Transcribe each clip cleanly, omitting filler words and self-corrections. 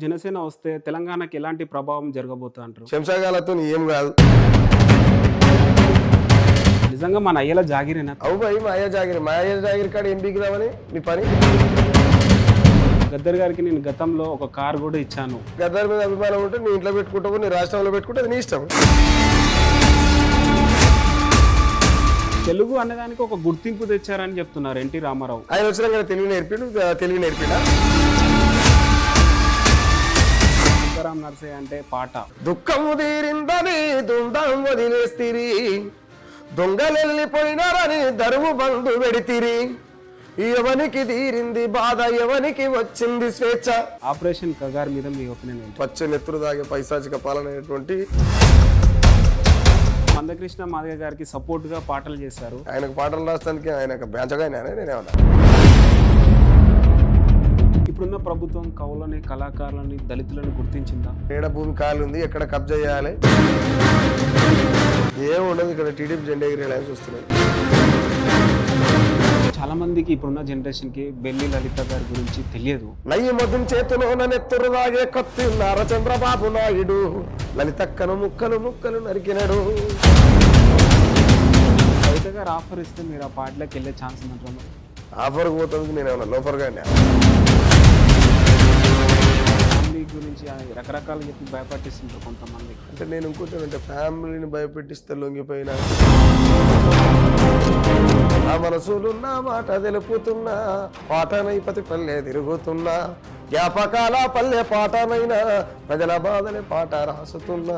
జనసేన వస్తే తెలంగాణకి ఎలాంటి ప్రభావం జరగబోతుంది అంటారు? శంషాగాలతో ఏం కాదు. నిజంగా మన అయ్యేలా జాగిరేనా? అవు భయ్, మా అయ్య జాగిరి కాడ ఏం బిగిరామని మీ పని. గద్దర్ గారికి నేను గతంలో ఒక కార్ కూడా ఇచ్చాను. గద్దర్ మీద అభిమానం ఉంటే నీ ఇంట్లో పెట్టుకుంటావు, నీ రాష్ట్రంలో పెట్టుకుంటే అది నీ ఇష్టం. తెలుగు అనేదానికి ఒక గుర్తింపు తెచ్చారని చెప్తున్నారు ఎన్టీ రామారావు. ఆయన వచ్చినా కదా తెలుగు నేర్పిడా. రామ్ నర్సయ్య అంటే పాట దుఃఖము తీరిందని దుండం వదిలేస్తిరి, దొంగలెళ్ళిపోయినారని దరువు బంధు పెడితిరి, ఎవనికి తీరింది బాధ ఎవనికి వచ్చింది స్వేచ్ఛ. ఆపరేషన్ కగార్ మీద మీ ఒపీనియన్ ఏంటి? పచ్చ నెత్తురు దాగే పైశాచిక పాలన అనేటువంటి మందకృష్ణ మాదిగ గారికి సపోర్ట్ గా పాటలు చేశారు. ఆయనకు పాటలు రాస్తానికి ఆయన బేంచగా నేనేమన్నా. ఇప్పుడున్న ప్రభుత్వం కవులని, కళాకారులని, దళితులను గుర్తించిందా? ఏడ భూమి కాలు ఉంది, ఎక్కడ కబ్జా చేయాలి ఏముండదు. ఇక్కడ టీడీపీ జెండా ఎగిరేలా చూస్తున్నాడు. చాలా మందికి ఇప్పుడున్న జనరేషన్ కి బెల్లి లలిత గారి గురించి తెలియదు. నయ్యి మధుం చేతులో నెత్తురు రాగే కత్తిన్నార చంద్రబాబు నాయుడు, లలితక్కను ముక్కలు ముక్కలు నరికినాడు. లలిత గారు ఆఫర్ ఇస్తే మీరు ఆ పాటలోకి వెళ్ళే ఛాన్స్ ఉందంటారు? ఆఫర్ పోతుంది, నేనేమన్నా లోఫర్గానే. ఫ్యామిలీ గురించి రకరకాలు చెప్పి భయపట్టిస్తుంటారు కొంతమంది. అంటే నేను ఇంకోటి అంటే ఫ్యామిలీని భయపెట్టిస్తే లొంగిపోయినా, నా మనసులున్న మాట తెలుపుతున్నా, పాటనై పతి పల్లె తిరుగుతున్నా, జ్ఞాపకాల పల్లె పాటనైనా, ప్రజల బాధలే పాట రాసుతున్నా.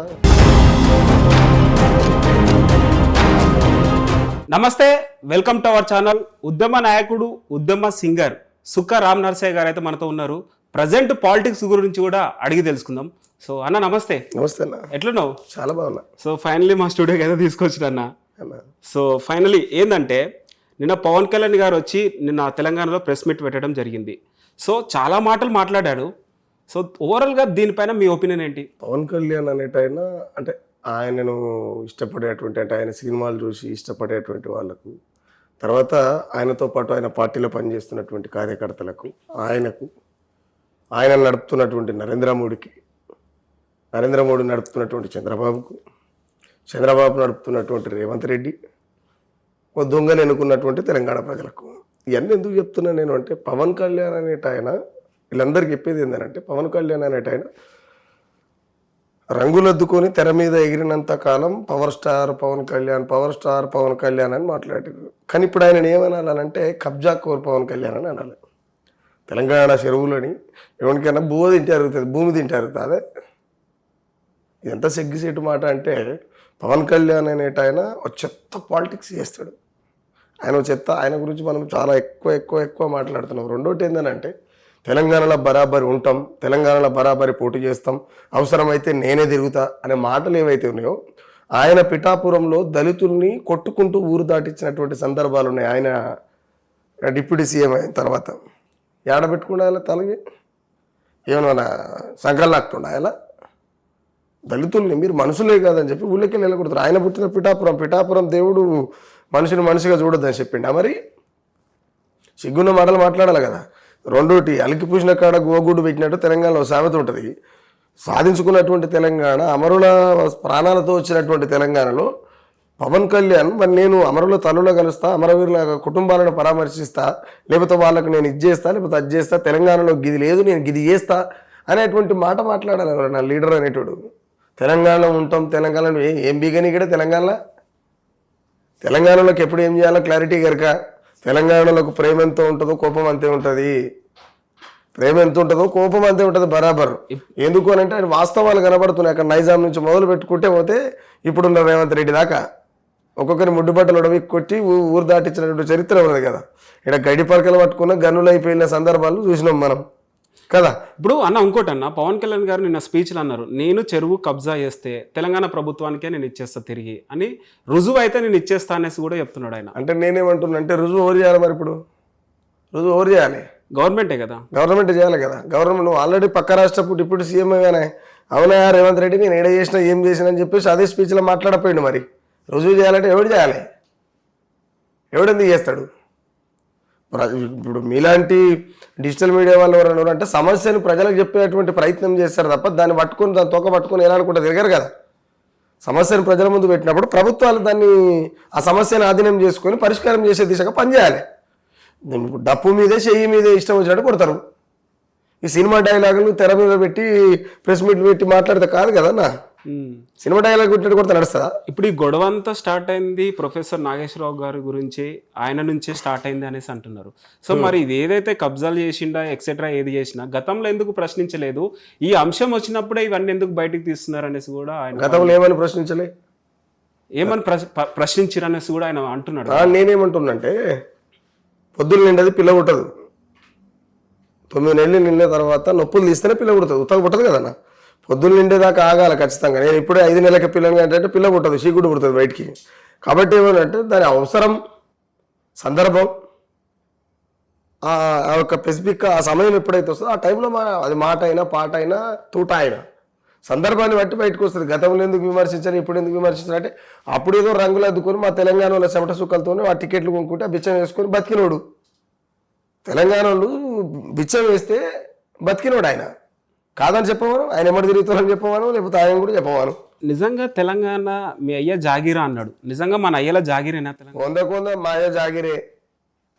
నమస్తే, వెల్కమ్ టు అవర్ ఛానల్. ఉద్యమ నాయకుడు, ఉద్యమ సింగర్ సుక్క రామ్ నర్సయ్య గారు అయితే మనతో ఉన్నారు. ప్రజెంట్ పాలిటిక్స్ గురించి కూడా అడిగి తెలుసుకుందాం. సో అన్న నమస్తే. నమస్తే అన్న, ఎట్లున్నావు? చాలా బాగున్నా. సో ఫైనలీ మా స్టూడియోకి అయితే తీసుకొచ్చిన అన్న. సో ఫైనలీ ఏంటంటే నిన్న పవన్ కళ్యాణ్ గారు వచ్చి నిన్న తెలంగాణలో ప్రెస్ మీట్ పెట్టడం జరిగింది. సో చాలా మాటలు మాట్లాడాడు. సో ఓవరాల్గా దీనిపైన మీ ఒపీనియన్ ఏంటి? పవన్ కళ్యాణ్ అనేటైనా అంటే ఆయనను ఇష్టపడేటువంటి, అంటే ఆయన సినిమాలు చూసి ఇష్టపడేటువంటి వాళ్ళకు, తర్వాత ఆయనతో పాటు ఆయన పార్టీలో పనిచేస్తున్నటువంటి కార్యకర్తలకు, ఆయన నడుపుతున్నటువంటి నరేంద్ర మోడీ నడుపుతున్నటువంటి చంద్రబాబు నడుపుతున్నటువంటి రేవంత్ రెడ్డి, ఓ దొంగలు ఎన్నుకున్నటువంటి తెలంగాణ ప్రజలకు. ఇవన్నీ ఎందుకు చెప్తున్నా నేను అంటే, పవన్ కళ్యాణ్ అనేటాయన, వీళ్ళందరికీ చెప్పేది ఏంటంటే, పవన్ కళ్యాణ్ అనేటాయన రంగులద్దుకొని తెర మీద ఎగిరినంత కాలం పవర్ స్టార్ పవన్ కళ్యాణ్ అని మాట్లాడారు. కానీ ఇప్పుడు ఆయన ఏమనాలంటే కబ్జా కోర్ పవన్ కళ్యాణ్ అని అనాలి. తెలంగాణ చెరువులని ఎవరికైనా భూమి తింటారు అదే. ఎంత సిగ్గుసేటు మాట అంటే, పవన్ కళ్యాణ్ అనేటాయన ఒక చెత్త పాలిటిక్స్ చేస్తాడు. ఆయన గురించి మనం చాలా ఎక్కువ మాట్లాడుతున్నాం. రెండోటి ఏంటంటే, తెలంగాణలో బరాబరి ఉంటాం, తెలంగాణలో బరాబరి పోటీ చేస్తాం, అవసరమైతే నేనే తిరుగుతా అనే మాటలు ఏవైతే ఉన్నాయో, ఆయన పిఠాపురంలో దళితుల్ని కొట్టుకుంటూ ఊరు దాటించినటువంటి సందర్భాలు ఉన్నాయి. ఆయన డిప్యూటీ సీఎం అయిన తర్వాత ఏడబెట్టుకున్నా తలగి ఏమన్నా సంకల్లాక్తుండా అలా దళితుల్ని, మీరు మనుషులే కాదని చెప్పి ఊళ్ళకి వెళ్ళకూడదు. ఆయన పుట్టిన పిఠాపురం దేవుడు మనిషిగా చూడొద్దని చెప్పిండా. మరి సిగ్గున్న మాటలు మాట్లాడాలి కదా. రెండోటి, అలికి పూసిన కాడ గోగుడు పెట్టినట్టు తెలంగాణలో సామెత ఉంటుంది. సాధించుకున్నటువంటి తెలంగాణ, అమరుల ప్రాణాలతో వచ్చినటువంటి తెలంగాణలో పవన్ కళ్యాణ్, మరి నేను అమరుల తల్లులో కలుస్తా, అమరవీరుల కుటుంబాలను పరామర్శిస్తా, లేకపోతే వాళ్ళకు నేను ఇది చేస్తా, లేకపోతే అది చేస్తా, తెలంగాణలో గిది లేదు నేను గిది చేస్తా అనేటువంటి మాట మాట్లాడాలి నా లీడర్ అనేటోడు. తెలంగాణలో ఉంటాం, తెలంగాణలో ఏం బీగని కూడా తెలంగాణలోకి ఎప్పుడు ఏం చేయాలో క్లారిటీ కనుక, తెలంగాణలోకి ప్రేమ ఎంత ఉంటుందో కోపం అంతే ఉంటుంది. బరాబర్. ఎందుకు అని అంటే ఆయన వాస్తవాలు కనబడుతున్నాయి. అక్కడ నైజాం నుంచి మొదలు పెట్టుకుంటే పోతే ఇప్పుడున్న రేవంత్ రెడ్డి దాకా ఒక్కొక్కరి ముడ్డుబట్టలు ఉడవి కొట్టి ఊరు దాటించినటువంటి చరిత్ర ఉన్నది కదా. ఇక్కడ గడి పరకలు పట్టుకున్న గన్నులు అయిపోయిన సందర్భాలు చూసినాం మనం కదా. ఇప్పుడు అన్న ఇంకోటి అన్న, పవన్ కళ్యాణ్ గారు నిన్న స్పీచ్లు అన్నారు, నేను చెరువు కబ్జా చేస్తే తెలంగాణ ప్రభుత్వానికే నేను ఇచ్చేస్తా తిరిగి అని, రుజువు అయితే నేను ఇచ్చేస్తా అనేసి కూడా చెప్తున్నాడు ఆయన. అంటే నేనేమంటున్నా అంటే, రుజువు ఎవరు చేయాలి? మరి ఇప్పుడు రుజువు ఎవరు చేయాలి? గవర్నమెంటే కదా. గవర్నమెంట్ చేయాలి కదా. గవర్నమెంట్ ఆల్రెడీ పక్క రాష్ట్రపు డిప్యూటీ సీఎం గానే, అవునా రేవంత్ రెడ్డి నేను ఏడ చేసినా ఏం చేసినా అని చెప్పేసి అదే స్పీచ్లో మాట్లాడపోయింది. మరి రుజువు చేయాలంటే ఎవడు చేయాలి? ఎవడెందుకు చేస్తాడు? ఇప్పుడు మీలాంటి డిజిటల్ మీడియా వాళ్ళు ఎవరైనా అంటే సమస్యను ప్రజలకు చెప్పేటువంటి ప్రయత్నం చేస్తారు తప్ప దాన్ని పట్టుకొని దాన్ని తోక పట్టుకొని ఎలా అనుకుంటే తిరగరు కదా. సమస్యను ప్రజల ముందు పెట్టినప్పుడు ప్రభుత్వాలు దాన్ని ఆ సమస్యను ఆధీనం చేసుకొని పరిష్కారం చేసే దిశగా పనిచేయాలి. ఇప్పుడు డప్పు మీదే చెయ్యి మీదే ఇష్టం వచ్చినట్టు కొడతారు. ఈ సినిమా డైలాగులు తెర మీద పెట్టి ప్రెస్ మీట్ పెట్టి మాట్లాడితే కాదు కదన్నా. సినిమా డైలాగ్ కొట్టినట్టు కొడితే నడుస్తుందా? ఇప్పుడు ఈ గొడవ అంతా స్టార్ట్ అయింది ప్రొఫెసర్ నాగేశ్వరరావు గారి గురించి, ఆయన నుంచే స్టార్ట్ అయింది అనేసి అంటున్నారు. సో మరి ఇది ఏదైతే కబ్జాలు చేసిండా ఎక్సెట్రా ఏది చేసినా గతంలో ఎందుకు ప్రశ్నించలేదు, ఈ అంశం వచ్చినప్పుడే ఇవన్నీ ఎందుకు బయటకు తీస్తున్నారు అనేసి కూడా ఆయన గతంలో ఏమని ప్రశ్నించలే, ఏమని ప్రశ్నించారు అనేసి కూడా ఆయన అంటున్నాడు. నేనేమంటున్నంటే పొద్దున్న నిండది పిల్ల పుట్టదు, 9 నెలలు నిండిన తర్వాత నొప్పులు తీస్తేనే పిల్ల పుడుతుంది, ఉత్తగా పుట్టదు కదన్నా. పొద్దున్న నిండేదాకా ఆగాలి ఖచ్చితంగా. నేను ఇప్పుడే 5 నెలలకి పిల్లని అంటే పిల్ల పుట్టదు, చీకుడు పుడుతుంది బయటికి. కాబట్టి ఏమనంటే దాని అవసరం, సందర్భం, ఆ యొక్క స్పెసిఫిక్ ఆ సమయం ఎప్పుడైతే వస్తుందో ఆ టైంలో అది మాట అయినా పాట అయినా తూట అయినా సందర్భాన్ని బట్టి బయటకు వస్తుంది. గతంలో ఎందుకు విమర్శించారు, ఇప్పుడు ఎందుకు విమర్శించారు అంటే అప్పుడు ఏదో రంగులు అద్దుకొని మా తెలంగాణలో చెమట సుక్కలతోనే ఆ టికెట్లు కొనుక్కుంటే ఆ బిచ్చం వేసుకొని బతికినోడు. తెలంగాణలో బిచ్చం వేస్తే బతికినోడు ఆయన కాదని చెప్పవాను, ఆయన ఎమ్మడి తిరుగుతారని చెప్పవాను, లేకపోతే ఆయన కూడా చెప్పవాను. నిజంగా తెలంగాణ మీ అయ్య జాగీరా అన్నాడు, నిజంగా మన అయ్యల జాగీరేనా తెలంగాణ? 100 మా అయ్య జాగిరే.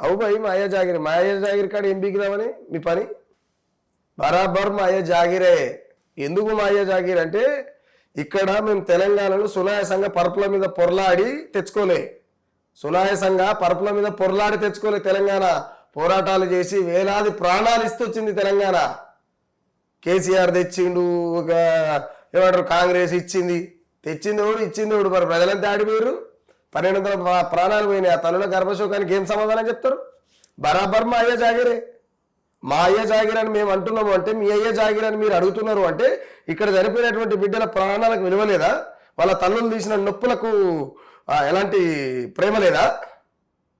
అవు భయ్ మా అయ్య జాగిరే. మా అయ్య జాగిరి కాడ ఏం బీకిదామని మీ పని బరాబర్ మా అయ్య జాగిరే. ఎందుకు మా అయ్య జాగిరి అంటే ఇక్కడ మేము తెలంగాణలో సునాయాసంగా పరుపుల మీద పొరలాడి తెచ్చుకోలే, సునాయాసంగా పరుపుల మీద పొరలాడి తెచ్చుకోలే. తెలంగాణ పోరాటాలు చేసి వేలాది ప్రాణాలు ఇస్తూ వచ్చింది తెలంగాణ. కేసీఆర్ తెచ్చిండు, ఒక ఏమంటారు కాంగ్రెస్ ఇచ్చింది, తెచ్చింది ఎవడు ఇచ్చింది ఎవడు. మరి ప్రజలంతా ఆడిపోయారు, 1200 ప్రాణాలు పోయినాయి. ఆ తల్లుల గర్భశోకానికి ఏం సమాధానం చెప్తారు? బరాబర్ మా అయ్య జాగిరే. మా అయ్య జాగిరని మేము అంటున్నాము అంటే మీ అయ్య జాగిరని మీరు అడుగుతున్నారు అంటే ఇక్కడ చనిపోయినటువంటి బిడ్డల ప్రాణాలకు విలువ లేదా? వాళ్ళ తల్లులు తీసిన నొప్పులకు ఎలాంటి ప్రేమ లేదా?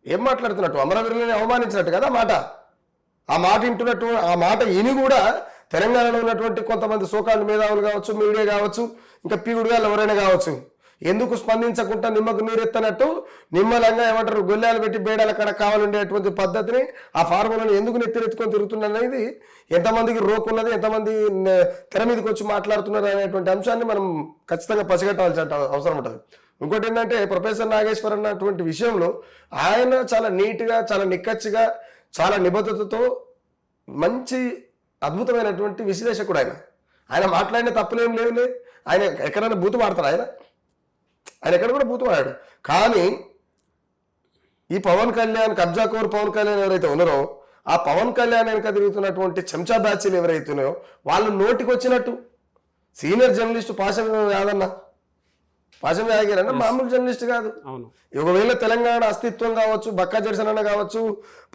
ఏం మాట్లాడుతున్నట్టు? అమరవీరులని అవమానించినట్టు కదా మాట. ఆ మాట వింటున్నట్టు, ఆ మాట ఇని కూడా తెలంగాణలో ఉన్నటువంటి కొంతమంది సోకాళ్ళు మేధావులు కావచ్చు, మీడియా కావచ్చు, ఇంకా పీగుడుగా ఎవరైనా కావచ్చు, ఎందుకు స్పందించకుండా నిమ్మకు నీరెత్తనట్టు నిమ్మలంగా ఏమంటారు గొల్లాలు పెట్టి బేడాల కడ కావాలండేటువంటి పద్ధతిని, ఆ ఫార్ములను ఎందుకు నెత్తిరెత్తుకొని తిరుగుతున్నది, ఎంతమందికి రోకున్నది, ఎంతమంది తెర మీదకి వచ్చి మాట్లాడుతున్నారు అనేటువంటి అంశాన్ని మనం ఖచ్చితంగా పసిగట్టాల్సిన అవసరం ఉంటుంది. ఇంకోటి ఏంటంటే ప్రొఫెసర్ నాగేశ్వర్ అన్నటువంటి విషయంలో ఆయన చాలా నీట్గా, చాలా నిక్కచ్చిగా, చాలా నిబద్ధతతో మంచి అద్భుతమైనటువంటి విశ్లేషకుడు ఆయన. ఆయన మాట్లాడిన తప్పులేం లేవులే. ఆయన ఎక్కడైనా బూతు మాడతాడు, ఆయన ఎక్కడ కూడా బూతు మాడాడు. కానీ ఈ పవన్ కళ్యాణ్, కబ్జాకోర్ పవన్ కళ్యాణ్ ఎవరైతే ఉన్నారో ఆ పవన్ కళ్యాణ్ వెనక తిరుగుతున్నటువంటి చెంచా బ్యాచ్లు ఎవరైతే ఉన్నాయో వాళ్ళు నోటికి వచ్చినట్టు సీనియర్ జర్నలిస్ట్ పాశం కాదన్నా, పాశం యాగిరన్న మామూలు జర్నలిస్ట్ కాదు. ఒకవేళ తెలంగాణ అస్తిత్వం కావచ్చు, బక్కా జడ్సన్ అన్న కావచ్చు,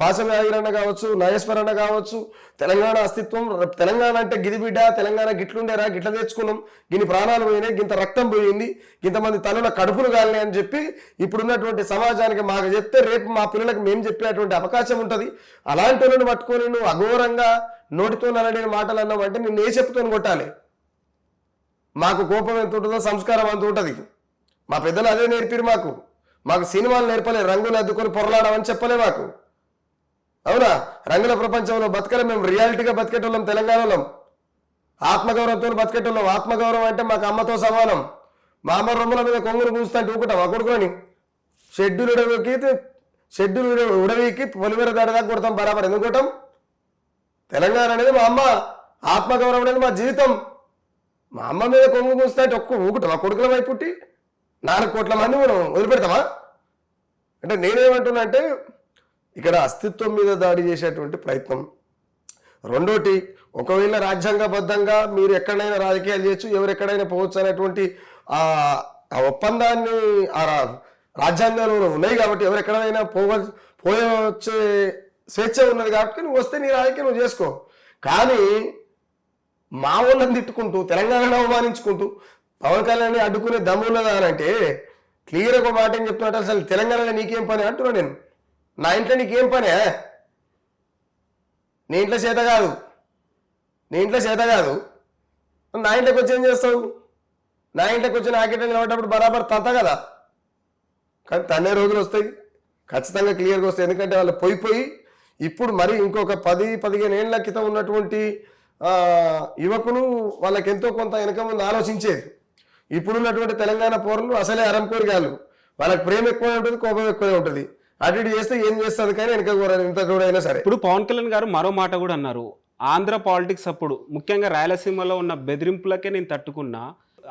పాశం యాగిరన్న కావచ్చు, నాగేశ్వర్ అన్న కావచ్చు, తెలంగాణ అస్తిత్వం, తెలంగాణ అంటే గిదిబిడ్డ, తెలంగాణ గిట్లుండేరా, గిట్ల తెచ్చుకున్నాం, గిన్ని ప్రాణాలు పోయినాయి, గింత రక్తం పోయింది, ఇంతమంది తల్లుల కడుపులు కాలినాయి అని చెప్పి ఇప్పుడున్నటువంటి సమాజానికి మాకు చెప్తే రేపు మా పిల్లలకు మేము చెప్పేటువంటి అవకాశం ఉంటుంది. అలాంటి వాళ్ళని పట్టుకొని నువ్వు అఘోరంగా నోటితో నలడిన మాటలు అన్నావు అంటే నిన్ను ఏ చెప్పుతో కొట్టాలి? మాకు కోపం ఎంత ఉంటుందో సంస్కారం అంత ఉంటుంది. మా పెద్దలు అదే నేర్పిరు మాకు సినిమాలు నేర్పలే, రంగులు అద్దుకొని పొరలాడమని చెప్పలే మాకు. అవునా? రంగుల ప్రపంచంలో బతకలే, మేము రియాలిటీగా బతికేటోళ్ళం, తెలంగాణలో ఆత్మగౌరవంతో బతికేటోళ్ళం. ఆత్మగౌరవం అంటే మాకు అమ్మతో సమానం. మా అమ్మ రొమ్ముల మీద కొంగులు పూస్తుంటే ఊకుంటాం ఆ కొడుకుని. షెడ్యూల్ ఉడవికి పొలిమేర దాడిదాకా కొడతాం బరాబర్. ఎందుకు కొట్టాం? తెలంగాణ అనేది మా అమ్మ, ఆత్మగౌరవం అనేది మా జీవితం. మా అమ్మ మీద కొంగు కూస్తుంటే ఊకుంటాం ఆ కొడుకుల వైపు పుట్టి 4 కోట్ల మంది మనం వదిలిపెడతామా? అంటే నేనేమంటున్నా అంటే ఇక్కడ అస్తిత్వం మీద దాడి చేసేటువంటి ప్రయత్నం. రెండోటి, ఒకవేళ రాజ్యాంగబద్ధంగా మీరు ఎక్కడైనా రాజకీయాలు చేయొచ్చు, ఎవరు ఎక్కడైనా పోవచ్చు అనేటువంటి ఆ ఒప్పందాన్ని ఆ రాజ్యాంగంలో ఉన్నాయి కాబట్టి ఎవరు ఎక్కడైనా పోయవచ్చే స్వేచ్ఛ ఉన్నది కాబట్టి నువ్వు వస్తే నీ రాజకీయం నువ్వు చేసుకో. కానీ మా వాళ్ళని తిట్టుకుంటూ, తెలంగాణను అవమానించుకుంటూ పవన్ కళ్యాణ్ అడ్డుకునే దమ్మున్నదా అని అంటే క్లియర్ ఒక మాట ఏం చెప్తున్నట్టు, అసలు తెలంగాణలో నీకేం పని అంటున్నా నేను. నా ఇంట్లో నీకేం పనే? నీ ఇంట్లో చేత కాదు, నా ఇంట్లోకి వచ్చి ఏం చేస్తావు? నా ఇంట్లోకి వచ్చి నాకేటం నిలబడ్డప్పుడు బరాబర్ తంత కదా. కానీ తన్నే రోజులు వస్తాయి, ఖచ్చితంగా క్లియర్గా వస్తాయి. ఎందుకంటే వాళ్ళు పోయి ఇప్పుడు మరి ఇంకొక 10-15 ఏళ్ల క్రితం ఉన్నటువంటి యువకులు వాళ్ళకి ఎంతో కొంత వెనక ముందు ఆలోచించేది. ఇప్పుడున్నటువంటి తెలంగాణ పౌరులు అసలే అరంకోరిగాళ్ళు, వాళ్ళకి ప్రేమ ఎక్కువ ఉంటుంది, కోపం ఎక్కువనే ఉంటుంది. అటు ఇటు చేస్తే ఏం చేస్తుంది కానీ వెనక ఎంత కూడా అయినా సరే. ఇప్పుడు పవన్ కళ్యాణ్ గారు మరో మాట కూడా అన్నారు, ఆంధ్ర పాలిటిక్స్ అప్పుడు ముఖ్యంగా రాయలసీమలో ఉన్న బెదిరింపులకే నేను తట్టుకున్నా,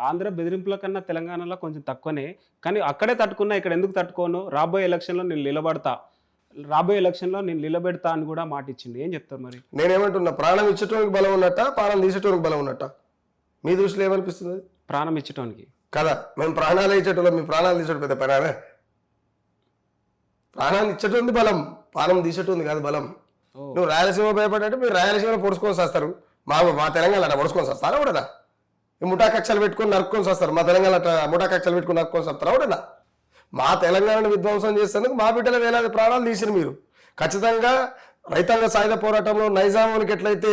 ఆంధ్ర బెదిరింపుల కన్నా తెలంగాణలో కొంచెం తక్కువనే, కానీ అక్కడే తట్టుకున్నా, ఇక్కడ ఎందుకు తట్టుకోను, రాబోయే ఎలక్షన్లో నేను నిలబెడతా అని కూడా మాట ఇచ్చింది. ఏం చెప్తారు మరి? నేనేమంటున్నా, ప్రాణం ఇచ్చటోనికి బలం ఉన్నట్ట, ప్రాణం తీసేటోనికి బలం ఉన్నట్ట? మీ దృష్టిలో ఏమనిపిస్తుంది? ప్రాణం ఇచ్చటానికి కదా, మేము ప్రాణాలు ఇచ్చేటోళ్ళం, మీ ప్రాణాలు తీసేటం పెద్ద పనాలే. ప్రాణాలు ఇచ్చటోంది బలం, ప్రాణం తీసేటోంది కాదు బలం. నువ్వు రాయలసీమ భయపడ్డంటే మీరు రాయలసీమలో పొడుచుకొని వస్తారు, మా తెలంగాణ అట్లా పొడుచుకొని వస్తారా కూడా? ఈ ముఠా కక్షలు పెట్టుకొని నరుక్కొని వస్తారు, మా తెలంగాణ అట్లా ముఠా కక్షలు పెట్టుకొని నరుక్కొని వస్తారా కూడా? మా తెలంగాణను విధ్వంసం చేసేందుకు మా బిడ్డల వేలాది ప్రాణాలు తీసిరు మీరు. ఖచ్చితంగా రైతాంగ సాయుధ పోరాటంలో నైజామునికి ఎట్లయితే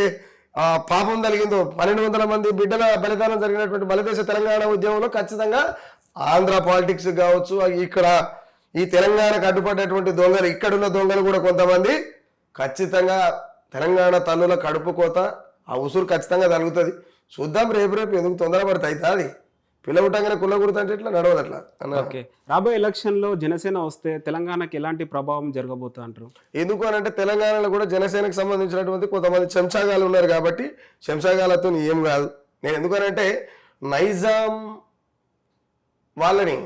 పాపం జరిగిందో, 1200 మంది బిడ్డల బలిదానం జరిగినటువంటి బలదేశ తెలంగాణ ఉద్యమంలో ఖచ్చితంగా ఆంధ్ర పాలిటిక్స్ కావచ్చు, ఇక్కడ ఈ తెలంగాణకు అడ్డుపడ్డటువంటి దొంగలు, ఇక్కడున్న దొంగలు కూడా కొంతమంది ఖచ్చితంగా తెలంగాణ తల్లుల కడుపు కోత, ఆ ఉసురు ఖచ్చితంగా తగులుతుంది. చూద్దాం, రేపు ఎందుకు తొందరపడతాయి అది పిల్లవుటంగానే కుల్లగుడుతుంటే ఇట్లా నడవదు అట్లా. ఓకే, రాబోయే ఎలక్షన్లో జనసేన వస్తే తెలంగాణకి ఎలాంటి ప్రభావం జరగబోతుంది అంటారు? ఎందుకు అని అంటే తెలంగాణలో కూడా జనసేనకు సంబంధించినటువంటి కొంతమంది చెంచాగాలు ఉన్నారు కాబట్టి చెంచాగాలతో ఏం కాదు. నేను ఎందుకనంటే నైజాం వాళ్ళని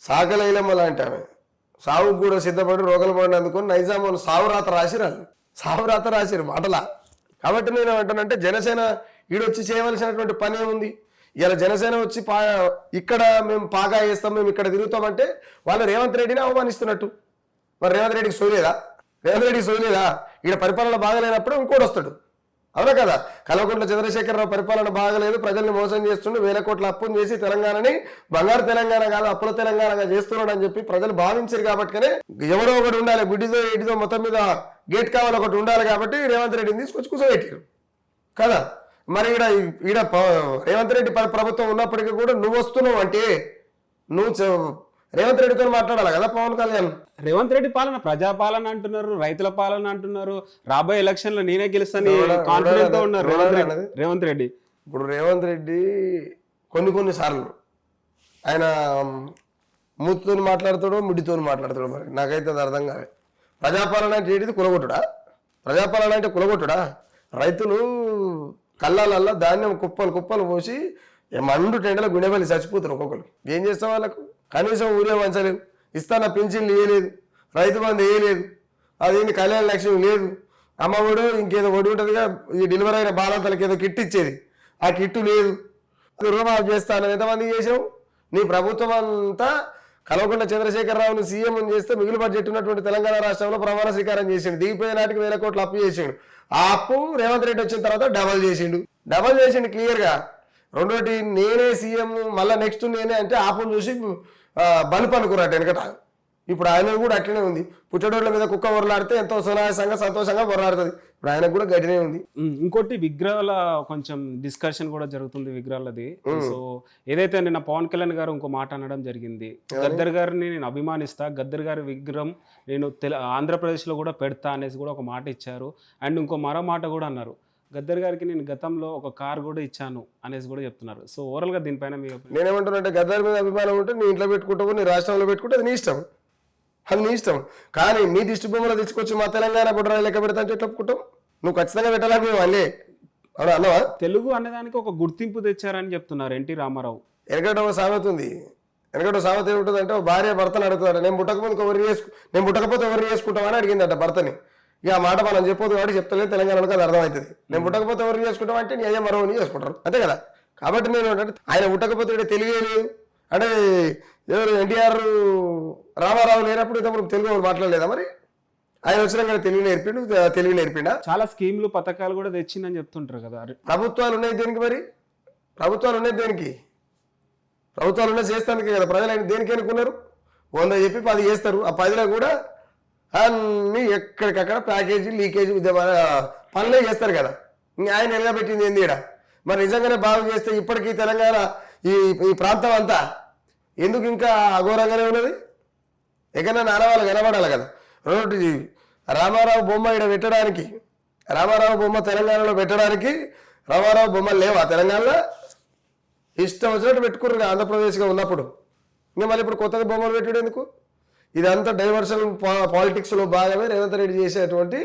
సాగలైలమ్మ లాంటి ఆమె సావుకు కూడా సిద్ధపడి రోగలు పడిన అందుకొని నైజాం వాళ్ళు సావురాత రాసిరు మాటలా. కాబట్టి నేను ఏమంటానంటే జనసేన ఈడొచ్చి చేయవలసినటువంటి పని ఏముంది? ఇలా జనసేన వచ్చి ఇక్కడ మేము పాగా వేస్తాం, మేము ఇక్కడ తిరుగుతామంటే వాళ్ళు రేవంత్ రెడ్డిని అవమానిస్తున్నట్టు. మరి రేవంత్ రెడ్డికి సోయలేదా? ఈడ పరిపాలన బాగలేనప్పుడు ఇంకోటి వస్తాడు, అవునా కదా? కల్వకుంట్ల చంద్రశేఖరరావు పరిపాలన బాగలేదు, ప్రజల్ని మోసం చేస్తుండే, 1000 కోట్ల అప్పును చేసి తెలంగాణని బంగారు తెలంగాణ కాదు అప్పుల తెలంగాణగా చేస్తున్నాడు అని చెప్పి ప్రజలు భావించారు. కాబట్టినే ఎవరో ఒకటి ఉండాలి, గుడ్డిదో ఎడిదో మొత్తం మీద గేట్ కావాలి ఒకటి ఉండాలి కాబట్టి రేవంత్ రెడ్డిని తీసుకొచ్చి కూర్చోబెట్టారు కదా. మరి ఈడ రేవంత్ రెడ్డి ప్రభుత్వం ఉన్నప్పటికీ కూడా నువ్వు వస్తున్నావు అంటే నువ్వు రేవంత్ రెడ్డితో మాట్లాడాలి కదా పవన్ కళ్యాణ్. రేవంత్ రెడ్డి పాలన ప్రజాపాలన అంటున్నారు, రైతుల పాలన అంటున్నారు, రాబోయే ఎలక్షన్ లో నేనే గెలుస్తాను కాన్ఫిడెంట్ తో ఉన్నారు రేవంత్ రెడ్డి. ఇప్పుడు రేవంత్ రెడ్డి కొన్ని సార్లు ఆయన మూతితో మాట్లాడతాడో ముడ్డితో మాట్లాడతాడో మరి నాకైతే అది అర్థం కాదు. ప్రజాపాలన అంటే ఏంటిది? కులగొట్టుడా? రైతులు కళ్ళాలల్లా ధాన్యం కుప్పలు పోసి మండు టెండల గుండెపల్లి చచ్చిపోతారు ఒక్కొక్కరు. ఏం చేస్తాం వాళ్ళకు? కనీసం ఊరే వంచలేదు, ఇస్తాన పింఛన్లు వేయలేదు, రైతు బంధు వేయలేదు, అదేంటి కళ్యాణ లక్ష్యం లేదు, అమ్మఒడు ఇంకేదో ఒడి ఉంటుందిగా, ఈ డెలివరీ అయిన బాలంతలకి ఏదో కిట్ ఇచ్చేది, ఆ కిట్టు లేదు. రుణమాఫీ చేస్తాను, ఎంతమంది చేసావు? నీ ప్రభుత్వం అంతా కల్వకుంట్ల చంద్రశేఖరరావుని సీఎం చేస్తే మిగులు బడ్జెట్ ఉన్నటువంటి తెలంగాణ రాష్ట్రంలో ప్రమాణ స్వీకారం చేసిండు, దిగిపోయే నాటికి 1000 కోట్లు అప్పు చేసిండు. ఆ అప్పు రేవంత్ రెడ్డి వచ్చిన తర్వాత డబల్ చేసిండు క్లియర్గా. రెండోటి నేనే సీఎం మళ్ళీ నెక్స్ట్ నేనే అంటే ఆపును చూసి బలుపు అనుకున్నట్టు వెనకట. ఇప్పుడు ఆయన కూడా అట్లనే ఉంది, పుట్టడోళ్ళ మీద కుక్క ఒరలాడితే ఎంతో సునాయాసంగా సంతోషంగా ఒరలాడుతుంది. ఇప్పుడు ఆయనకు కూడా గట్టినే ఉంది. ఇంకోటి విగ్రహాల కొంచెం డిస్కషన్ కూడా జరుగుతుంది విగ్రహాలది. సో ఏదైతే నిన్న పవన్ కళ్యాణ్ గారు ఇంకో మాట అనడం జరిగింది, గద్దర్ గారిని నేను అభిమానిస్తా, గద్దర్ గారి విగ్రహం నేను ఆంధ్రప్రదేశ్లో కూడా పెడతా అనేసి కూడా ఒక మాట ఇచ్చారు. అండ్ ఇంకో మరో మాట కూడా అన్నారు, గద్దర్ గారికి నేను గతంలో ఒక కార్ కూడా ఇచ్చాను అనేసి కూడా చెప్తున్నారు. సో ఓవరాల్ గా దీనిపైన నేనేమంటున్నా, గద్దర్ మీద అభిమానం ఉంటే నీ ఇంట్లో పెట్టుకుంటావు, నీ రాష్ట్రంలో పెట్టుకుంటే అది నీ ఇష్టం. కానీ నీ దిష్టి బొమ్మలో తీసుకొచ్చి మా తెలంగాణ బుడ్రాయి లెక్క పెడతా అంటే చెప్పుకుంటాం. నువ్వు ఖచ్చితంగా పెట్టాలని మేము అల్లే అన్నవా? తెలుగు అనేదానికి ఒక గుర్తింపు తెచ్చారని చెప్తున్నారు ఎన్టీ రామారావు. వెనకట సామెత ఉంది, ఏముంటుంది అంటే భార్య భర్తను అడుగుతాడు, నేను పుట్టకపోతే ఎవరు చేసుకుంటామని అడిగిందట భర్తని. ఇక ఆ మాట మనం చెప్పొద్దు కాబట్టి చెప్తలేదు, తెలంగాణలో అది అర్థమవుతుంది. నేను పుట్టకపోతే ఎవరు చేసుకుంటాం అంటే నీ అయ్యే మరొకరిని చేసుకుంటారు, అంతే కదా. కాబట్టి నేను ఆయన పుట్టకపోతే తెలియలేదు అంటే ఎవరు ఎన్టీఆర్ రామారావు లేనప్పుడు ఇంతప్పుడు తెలుగు మాట్లాడలేదా? మరి ఆయన వచ్చినా కానీ తెలుగు నేర్పిండా? చాలా స్కీమ్లు పథకాలు కూడా తెచ్చిందని చెప్తుంటారు కదా. ప్రభుత్వాలు ఉన్నాయి దేనికి? మరి ప్రభుత్వాలు ఉన్నాయి చేస్తానికి కదా. ప్రజలు ఆయన దేనికి అనుకున్నారు? 100 చెప్పి 10 చేస్తారు. ఆ 10లో కూడా అన్ని ఎక్కడికక్కడ ప్యాకేజీ లీకేజీ పనులే చేస్తారు కదా. ఇంకా ఆయన నిలబెట్టింది ఏంది ఈడ? మరి నిజంగానే బాగు చేస్తే ఇప్పటికీ తెలంగాణ ఈ ప్రాంతం అంతా ఎందుకు ఇంకా అఘోరంగానే ఉన్నది? ఎక్కడైనా నానవాళ్ళు కనబడాలి కదా. రెండోటి రామారావు బొమ్మ ఇక్కడ పెట్టడానికి, రామారావు బొమ్మ తెలంగాణలో పెట్టడానికి రామారావు బొమ్మలు లేవా తెలంగాణలో? ఇష్టం వచ్చినట్టు పెట్టుకుర్రు ఆంధ్రప్రదేశ్గా ఉన్నప్పుడు. ఇంకా మళ్ళీ ఇప్పుడు కొత్తగా బొమ్మలు పెట్టాడు ఎందుకు? ఇదంతా డైవర్షన్ పాలిటిక్స్లో భాగమే రేవంత్ రెడ్డి చేసేటువంటి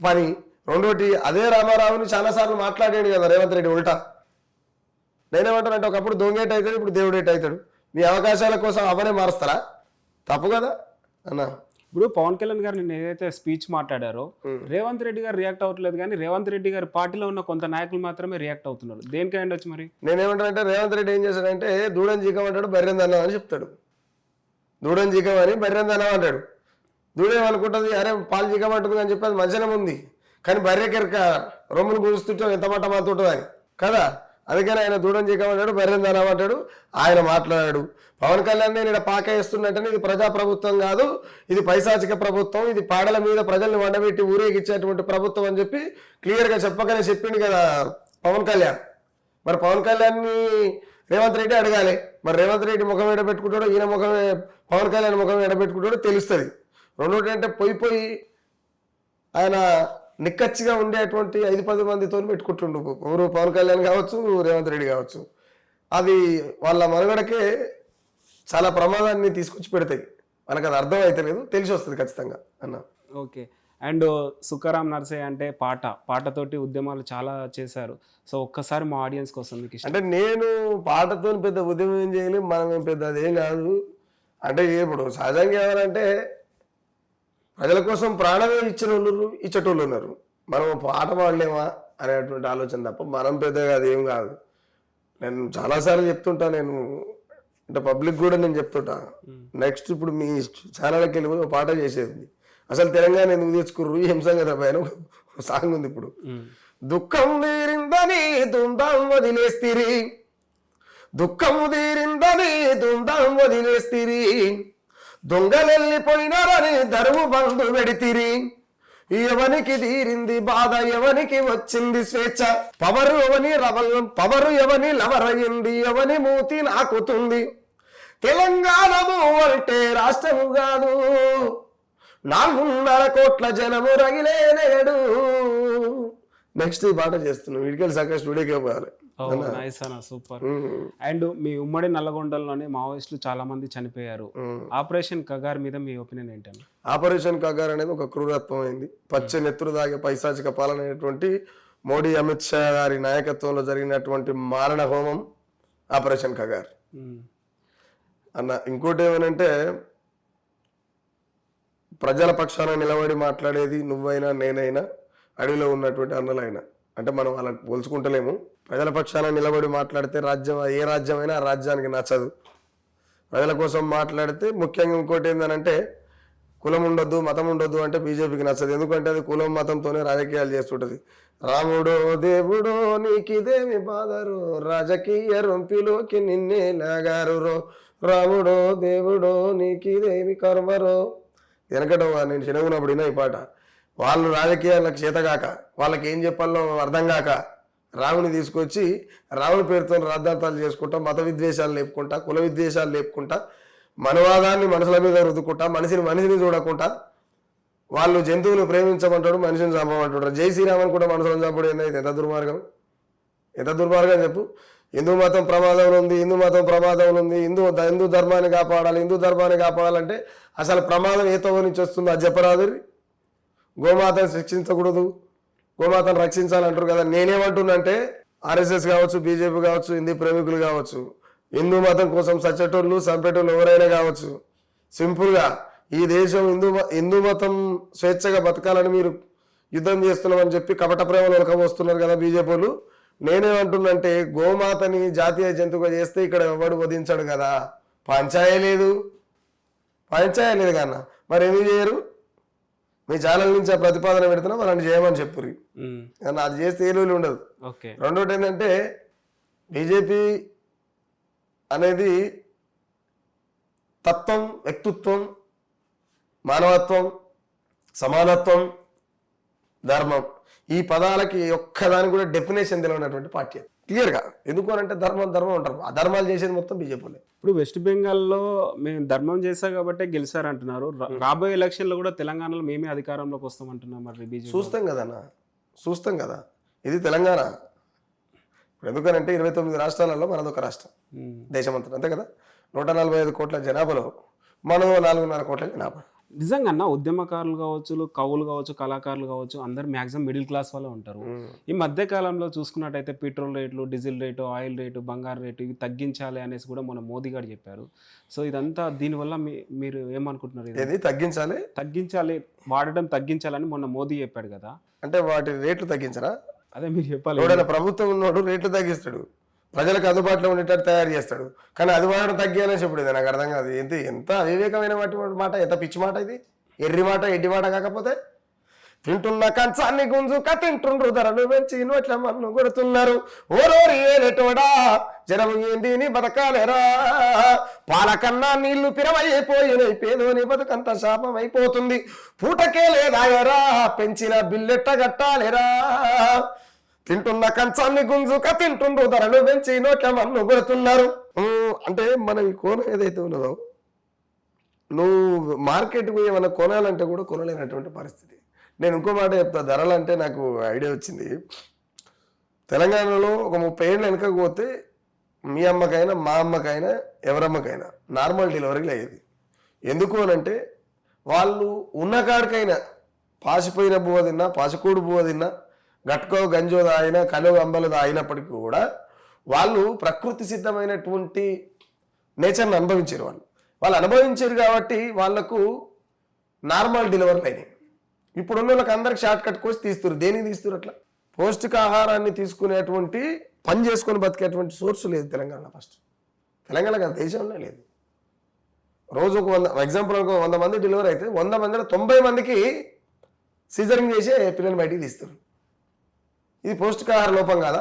పని. రెండోటి, అదే రామారావుని చాలాసార్లు మాట్లాడాడు కదా రేవంత్ రెడ్డి ఉల్టా. నేనేమంటానంటే ఒకప్పుడు దొంగేట అవుతాడు, ఇప్పుడు దేవుడేట అవుతాడు. మీ అవకాశాల కోసం అవనే మారుస్తారా? తప్పు కదా అన్న. ఇప్పుడు పవన్ కళ్యాణ్ గారు నిన్న ఏదైతే స్పీచ్ మాట్లాడారో రేవంత్ రెడ్డి గారు రియాక్ట్ అవ్వట్లేదు, కానీ రేవంత్ రెడ్డి గారి పార్టీలో ఉన్న కొంత నాయకులు మాత్రమే రియాక్ట్ అవుతున్నారు. దేనికై ఉండొచ్చు మరి? నేనేమంటానంటే రేవంత్ రెడ్డి ఏం చేశాడంటే దూడని జీకమంటాడు, బర్రెందన్నం అని చెప్తాడు. దూడని జీకమని బర్రెందన్నం అంటాడు. దూడేమనుకుంటుంది, అరే పాలు జీకమంటుంది అని చెప్పి అది మంచిగా ఉంది, కానీ బర్రెకెరక రొమ్మును గుంజుతుంటాం ఎంత మట్టం అంత ఉంటుంది అని కదా. అందుకని ఆయన దూడం చేయమంటాడు, బర్రెందనం అంటాడు, ఆయన మాట్లాడాడు. పవన్ కళ్యాణ్ నేను పాక వేస్తున్నట్టే ఇది ప్రజాప్రభుత్వం కాదు, ఇది పైశాచిక ప్రభుత్వం, ఇది పాడల మీద ప్రజల్ని వండబెట్టి ఊరేగిచ్చేటువంటి ప్రభుత్వం అని చెప్పి క్లియర్గా చెప్పగానే చెప్పిండు కదా పవన్ కళ్యాణ్. మరి పవన్ కళ్యాణ్ని రేవంత్ రెడ్డి అడగాలి. మరి రేవంత్ రెడ్డి ముఖం ఎడబెట్టుకుంటాడో ఈయన ముఖమే పవన్ కళ్యాణ్ ముఖం ఎడబెట్టుకుంటాడో తెలుస్తుంది. రెండోటి అంటే పోయి ఆయన నిక్కచ్చిగా ఉండేటువంటి 5-10 మందితో పెట్టుకుంటుండు. ఎవరు పవన్ కళ్యాణ్ కావచ్చు, రేవంత్ రెడ్డి కావచ్చు. అది వాళ్ళ మనుగడకే చాలా ప్రమాదాన్ని తీసుకొచ్చి పెడతాయి. మనకు అది అర్థం అయితే లేదు, తెలిసి వస్తుంది ఖచ్చితంగా అన్న. ఓకే. అండ్ సుఖరాం నర్సయ్య అంటే పాటతోటి ఉద్యమాలు చాలా చేశారు. సో ఒక్కసారి మా ఆడియన్స్ కోసం మీకు ఇష్టం అంటే నేను పాటతో పెద్ద ఉద్యమం ఏం చేయలేదు, మనం ఏం పెద్ద అదేం కాదు. అంటే ఇప్పుడు సహజంగా ఏమనంటే ప్రజల కోసం ప్రాణమే ఇచ్చిన వాళ్ళు ఇచ్చేటోళ్ళు ఉన్నారు. మనం పాట పాడలేమా అనేటువంటి ఆలోచన తప్ప మనం పెద్దగా అదేం కాదు. నేను చాలాసార్లు చెప్తుంటా, నేను అంటే పబ్లిక్ కూడా నేను చెప్తుంటా. నెక్స్ట్ ఇప్పుడు మీ ఛానల్కి వెళ్ళిపోయి ఒక పాట చేసేది, అసలు తెలంగాణ ఎందుకు తెచ్చుకుర్రు హింసంగా పైన సాంగ్ ఉంది. ఇప్పుడు దుఃఖం తీరిందని దుందాం వదిలేస్తిరి, దుఃఖం తీరిందని దుందాం వదిలేస్తిరి, దొంగలెళ్ళిపోయినారని దరువు బంధు పెడితిరి, ఎవనికి తీరింది బాధ ఎవనికి వచ్చింది స్వేచ్ఛ, పవరు ఎవని లవరయింది ఎవని మూతి నాకుతుంది, తెలంగాణము అంటే రాష్ట్రము కాదు 4.5 కోట్ల జనము రగిలే నేడు. నెక్స్ట్ ఈ పాట చేస్తున్నాం, వీడికెళ్ళి సక్క స్టూడియోకి పోవాలి. సూపర్. అండ్ మీ ఉమ్మడి నల్లగొండలోనే మావోయిస్టులు చాలా మంది చనిపోయారు. ఆపరేషన్ కగార్ మీద మీ ఒపీనియన్ ఏంటండి? ఆపరేషన్ కగార్ అనేది ఒక క్రూరత్వం అయింది. పచ్చ నెత్తురు దాగే పైశాచిక పాలన అయినటువంటి మోడీ అమిత్ షా గారి నాయకత్వంలో జరిగినటువంటి మారణ హోమం ఆపరేషన్ కగార్ అన్న. ఇంకోటి ఏమనంటే ప్రజల పక్షాన నిలబడి మాట్లాడేది నువ్వైనా నేనైనా అడవిలో ఉన్నటువంటి అన్నలైనా, అంటే మనం వాళ్ళకి పోల్చుకుంటలేము. ప్రజల పక్షాన నిలబడి మాట్లాడితే ఏ రాజ్యమైనా ఆ రాజ్యానికి నచ్చదు. ప్రజల కోసం మాట్లాడితే ముఖ్యంగా ఇంకోటి ఏంటంటే కులం ఉండొద్దు మతం ఉండొద్దు అంటే బీజేపీకి నచ్చదు. ఎందుకంటే అది కులం మతంతోనే రాజకీయాలు చేస్తుంటది. రాముడో దేవుడో నీకిదేమి బాధరో, రాజకీయ రొంపిలోకి నిన్నే లాగారు రో, రాముడో దేవుడో నీకిదేమి కర్మరో. వెనకట నేను చిన్నగున్నప్పుడు ఈ పాట, వాళ్ళు రాజకీయాలకు చేతగాక వాళ్ళకి ఏం చెప్పాలో అర్థం కాక రాముని తీసుకొచ్చి రాముని పేరుతో రాద్ధాంతాలు చేసుకుంటా, మత విద్వేషాలు లేపుకుంటా, కుల విద్వేషాలు లేపుకుంటా, మనవాదాన్ని మనసుల మీద రుద్దుకుంటా, మనిషిని చూడకుండా వాళ్ళు జంతువులు ప్రేమించమంటాడు, మనిషిని చంపమంటాడు. జై శ్రీరామని కూడా మనసులను చంపడం ఏందైతే ఎంత దుర్మార్గం, ఎంత దుర్మార్గం చెప్పు. హిందూ మతం ప్రమాదంలో ఉంది, హిందూ ధర్మాన్ని కాపాడాలంటే అసలు ప్రమాదం ఏ తోవ నుంచి వస్తుందో అది చెప్పరాదు. గోమాతను శిక్షించకూడదు, గోమాతను రక్షించాలంటారు కదా. నేనేమంటున్నంటే ఆర్ఎస్ఎస్ కావచ్చు, బీజేపీ కావచ్చు, హిందూ ప్రేమికులు కావచ్చు, హిందూ మతం కోసం సచ్చేటోళ్ళు చంపేటోళ్ళు ఎవరైనా కావచ్చు, సింపుల్గా ఈ దేశం హిందూ మతం స్వేచ్ఛగా బతకాలని మీరు యుద్ధం చేస్తున్నామని చెప్పి కపట ప్రేమలు వస్తున్నారు కదా బీజేపీ వాళ్ళు. నేనేమంటున్నంటే గోమాతని జాతీయ జంతువుగా చేస్తే ఇక్కడ ఎవడు వధించాడు కదా, పంచాయే లేదు కన్నా. మరి ఎందుకు చేయరు? మీ ఛానల్ నుంచి ఆ ప్రతిపాదన పెడుతున్నా వాళ్ళని చేయమని చెప్పుర్రి, కానీ అది చేస్తే ఏ రోజులు ఉండదు. రెండోటి ఏంటంటే బీజేపీ అనేది తత్వం, వ్యక్తిత్వం, మానవత్వం, సమానత్వం, ధర్మం, ఈ పదాలకి ఒక్కదానికి కూడా డెఫినేషన్ తెలియనటువంటి పార్టీ. క్లియర్గా. ఎందుకు అని అంటే ధర్మం ధర్మం అంటారు, అధర్మాలు చేసేది మొత్తం బీజేపీలే. ఇప్పుడు వెస్ట్ బెంగాల్లో మేము ధర్మం చేశా కాబట్టి గెలిచారంటున్నారు. రాబోయే ఎలక్షన్లో కూడా తెలంగాణలో మేమే అధికారంలోకి వస్తామంటున్నాం. మరి బీజేపీ చూస్తాం కదన్నా, చూస్తాం కదా. ఇది తెలంగాణ. ఇప్పుడు ఎందుకనంటే 29 రాష్ట్రాలలో మనదొక రాష్ట్రం దేశమంతా, అంతే కదా. 145 కోట్ల జనాభాలో మనం 4.5 కోట్ల జనాభా. నిజంగా అన్న ఉద్యమకారులు కావచ్చు, కవులు కావచ్చు, కళాకారులు కావచ్చు, అందరు మ్యాక్సిమం మిడిల్ క్లాస్ వాళ్ళే ఉంటారు. ఈ మధ్య కాలంలో చూసుకున్నట్టయితే పెట్రోల్ రేట్లు, డీజిల్ రేటు, ఆయిల్ రేటు, బంగారు రేటు ఇవి తగ్గించాలి అనేసి కూడా మన మోదీ గారు చెప్పారు. సో ఇదంతా దీనివల్ల మీరు ఏమనుకుంటున్నారు? ఇది తగ్గించాలి, వాడడం తగ్గించాలని మొన్న మోదీ చెప్పాడు కదా. అంటే వాటి రేట్లు తగ్గించరా? అదే మీరు చెప్పాలి. ఎవడైనా ప్రభుత్వం ఉన్నోడు రేట్లు తగ్గిస్తాడు, ప్రజలకు అందుబాటులో ఉండేటట్టు తయారు చేస్తాడు. కానీ అది వాడడం తగ్గాలని చెప్పుడు ఇది నాకు అర్థం కాదు. ఎంత అవివేకమైన మాట, ఎంత పిచ్చి మాట ఇది, ఎర్రి మాట, ఎడ్డి మాట. కాకపోతే తింటున్న కంచాన్ని గుంజుక తింటుండ్రు, ధరలు పెంచి నోట్ల మన్ను కొడుతున్నారు. ఓరోరి ఏలేటోడా జనం ఏందిని బతకాలేరా, పాలకన్నా నీళ్లు పిరవైపోయినాయి, పేదోని బతుకంత శాపం అయిపోతుంది. పూటకే లేదాయరా పెంచిన బిల్లెట్ట గట్టాలేరా, తింటున్న కంచాన్ని గుంజుక తింటుండ్రు, ధరలు పెంచి నోట్ల మన్ను కొడుతున్నారు. అంటే మనం ఈ కోణం ఏదైతే ఉన్నదో, నువ్వు మార్కెట్కు ఏమైనా కొనాలంటే కూడా కొనలేనటువంటి పరిస్థితి. నేను ఇంకో మాట చెప్తా, ధరలు అంటే నాకు ఐడియా వచ్చింది. తెలంగాణలో ఒక 30 ఏళ్ళు వెనకకు పోతే మీ అమ్మకైనా మా అమ్మకైనా ఎవరమ్మకైనా నార్మల్ డెలివరీలు అయ్యేది. ఎందుకు అని అంటే వాళ్ళు ఉన్న కాడికైనా పాసిపోయిన బువ్వ తిన్నా, పాసికూడు బువ్వ తిన్నా, గట్కో గంజో తాగినా, కలువ అంబలు తాగినప్పటికీ కూడా వాళ్ళు ప్రకృతి సిద్ధమైనటువంటి నేచర్ని అనుభవించారు. వాళ్ళు అనుభవించారు కాబట్టి వాళ్లకు నార్మల్ డెలివరీలు అయినాయి. ఇప్పుడు ఉన్న వాళ్ళకి అందరికి షార్ట్ కట్ కోసి తీస్తారు. దేనికి తీస్తారు? అట్లా పౌష్టికాహారాన్ని తీసుకునేటువంటి పని చేసుకొని బతికేటువంటి సోర్స్ లేదు తెలంగాణ. ఫస్ట్ తెలంగాణ కాదు, దేశంలో లేదు. రోజుకు 100 ఎగ్జాంపుల్ 100 మంది డెలివరీ అయితే 100 మందిలో 90 మందికి సీజరింగ్ చేసి పిల్లల్ని బయటికి తీస్తారు. ఇది పౌష్టికాహార లోపం కాదా?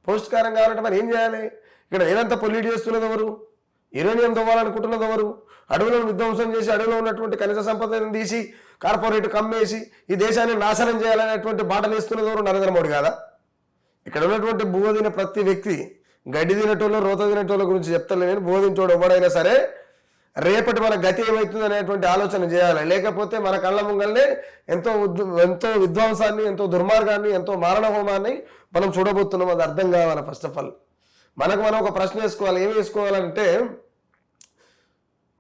పౌష్టికాహారం కావాలంటే మరి ఏం చేయాలి? ఇక్కడ ఏదంతా పొల్యూట్ చేస్తున్నది ఎవరు? యురేనియం తవ్వాలనుకుంటున్నది ఎవరు? అడవులను విధ్వంసం చేసి అడవిలో ఉన్నటువంటి ఖనిజ సంపదను తీసి కార్పొరేట్ కమ్మేసి ఈ దేశాన్ని నాశనం చేయాలనేటువంటి బాటలు వేస్తున్నది ఎవరు? నరేంద్ర మోడీ కాదా? ఇక్కడ ఉన్నటువంటి బువ్వ తిన ప్రతి వ్యక్తి, గడ్డి తినటోళ్ళు, రోత తినటోళ్ళ గురించి చెప్తలే నేను. బువ్వ తినటోడు ఎవడైనా సరే రేపటి మన గతి ఏమవుతుంది అనేటువంటి ఆలోచన చేయాలి. లేకపోతే మన కళ్ళ ముంగల్నే ఎంతో విధ్వంసాన్ని, ఎంతో దుర్మార్గాన్ని, ఎంతో మారణ హోమాన్ని మనం చూడబోతున్నాం. అది అర్థం కావాలి. ఫస్ట్ ఆఫ్ ఆల్ మనం ఒక ప్రశ్న వేసుకోవాలి. ఏమి వేసుకోవాలంటే,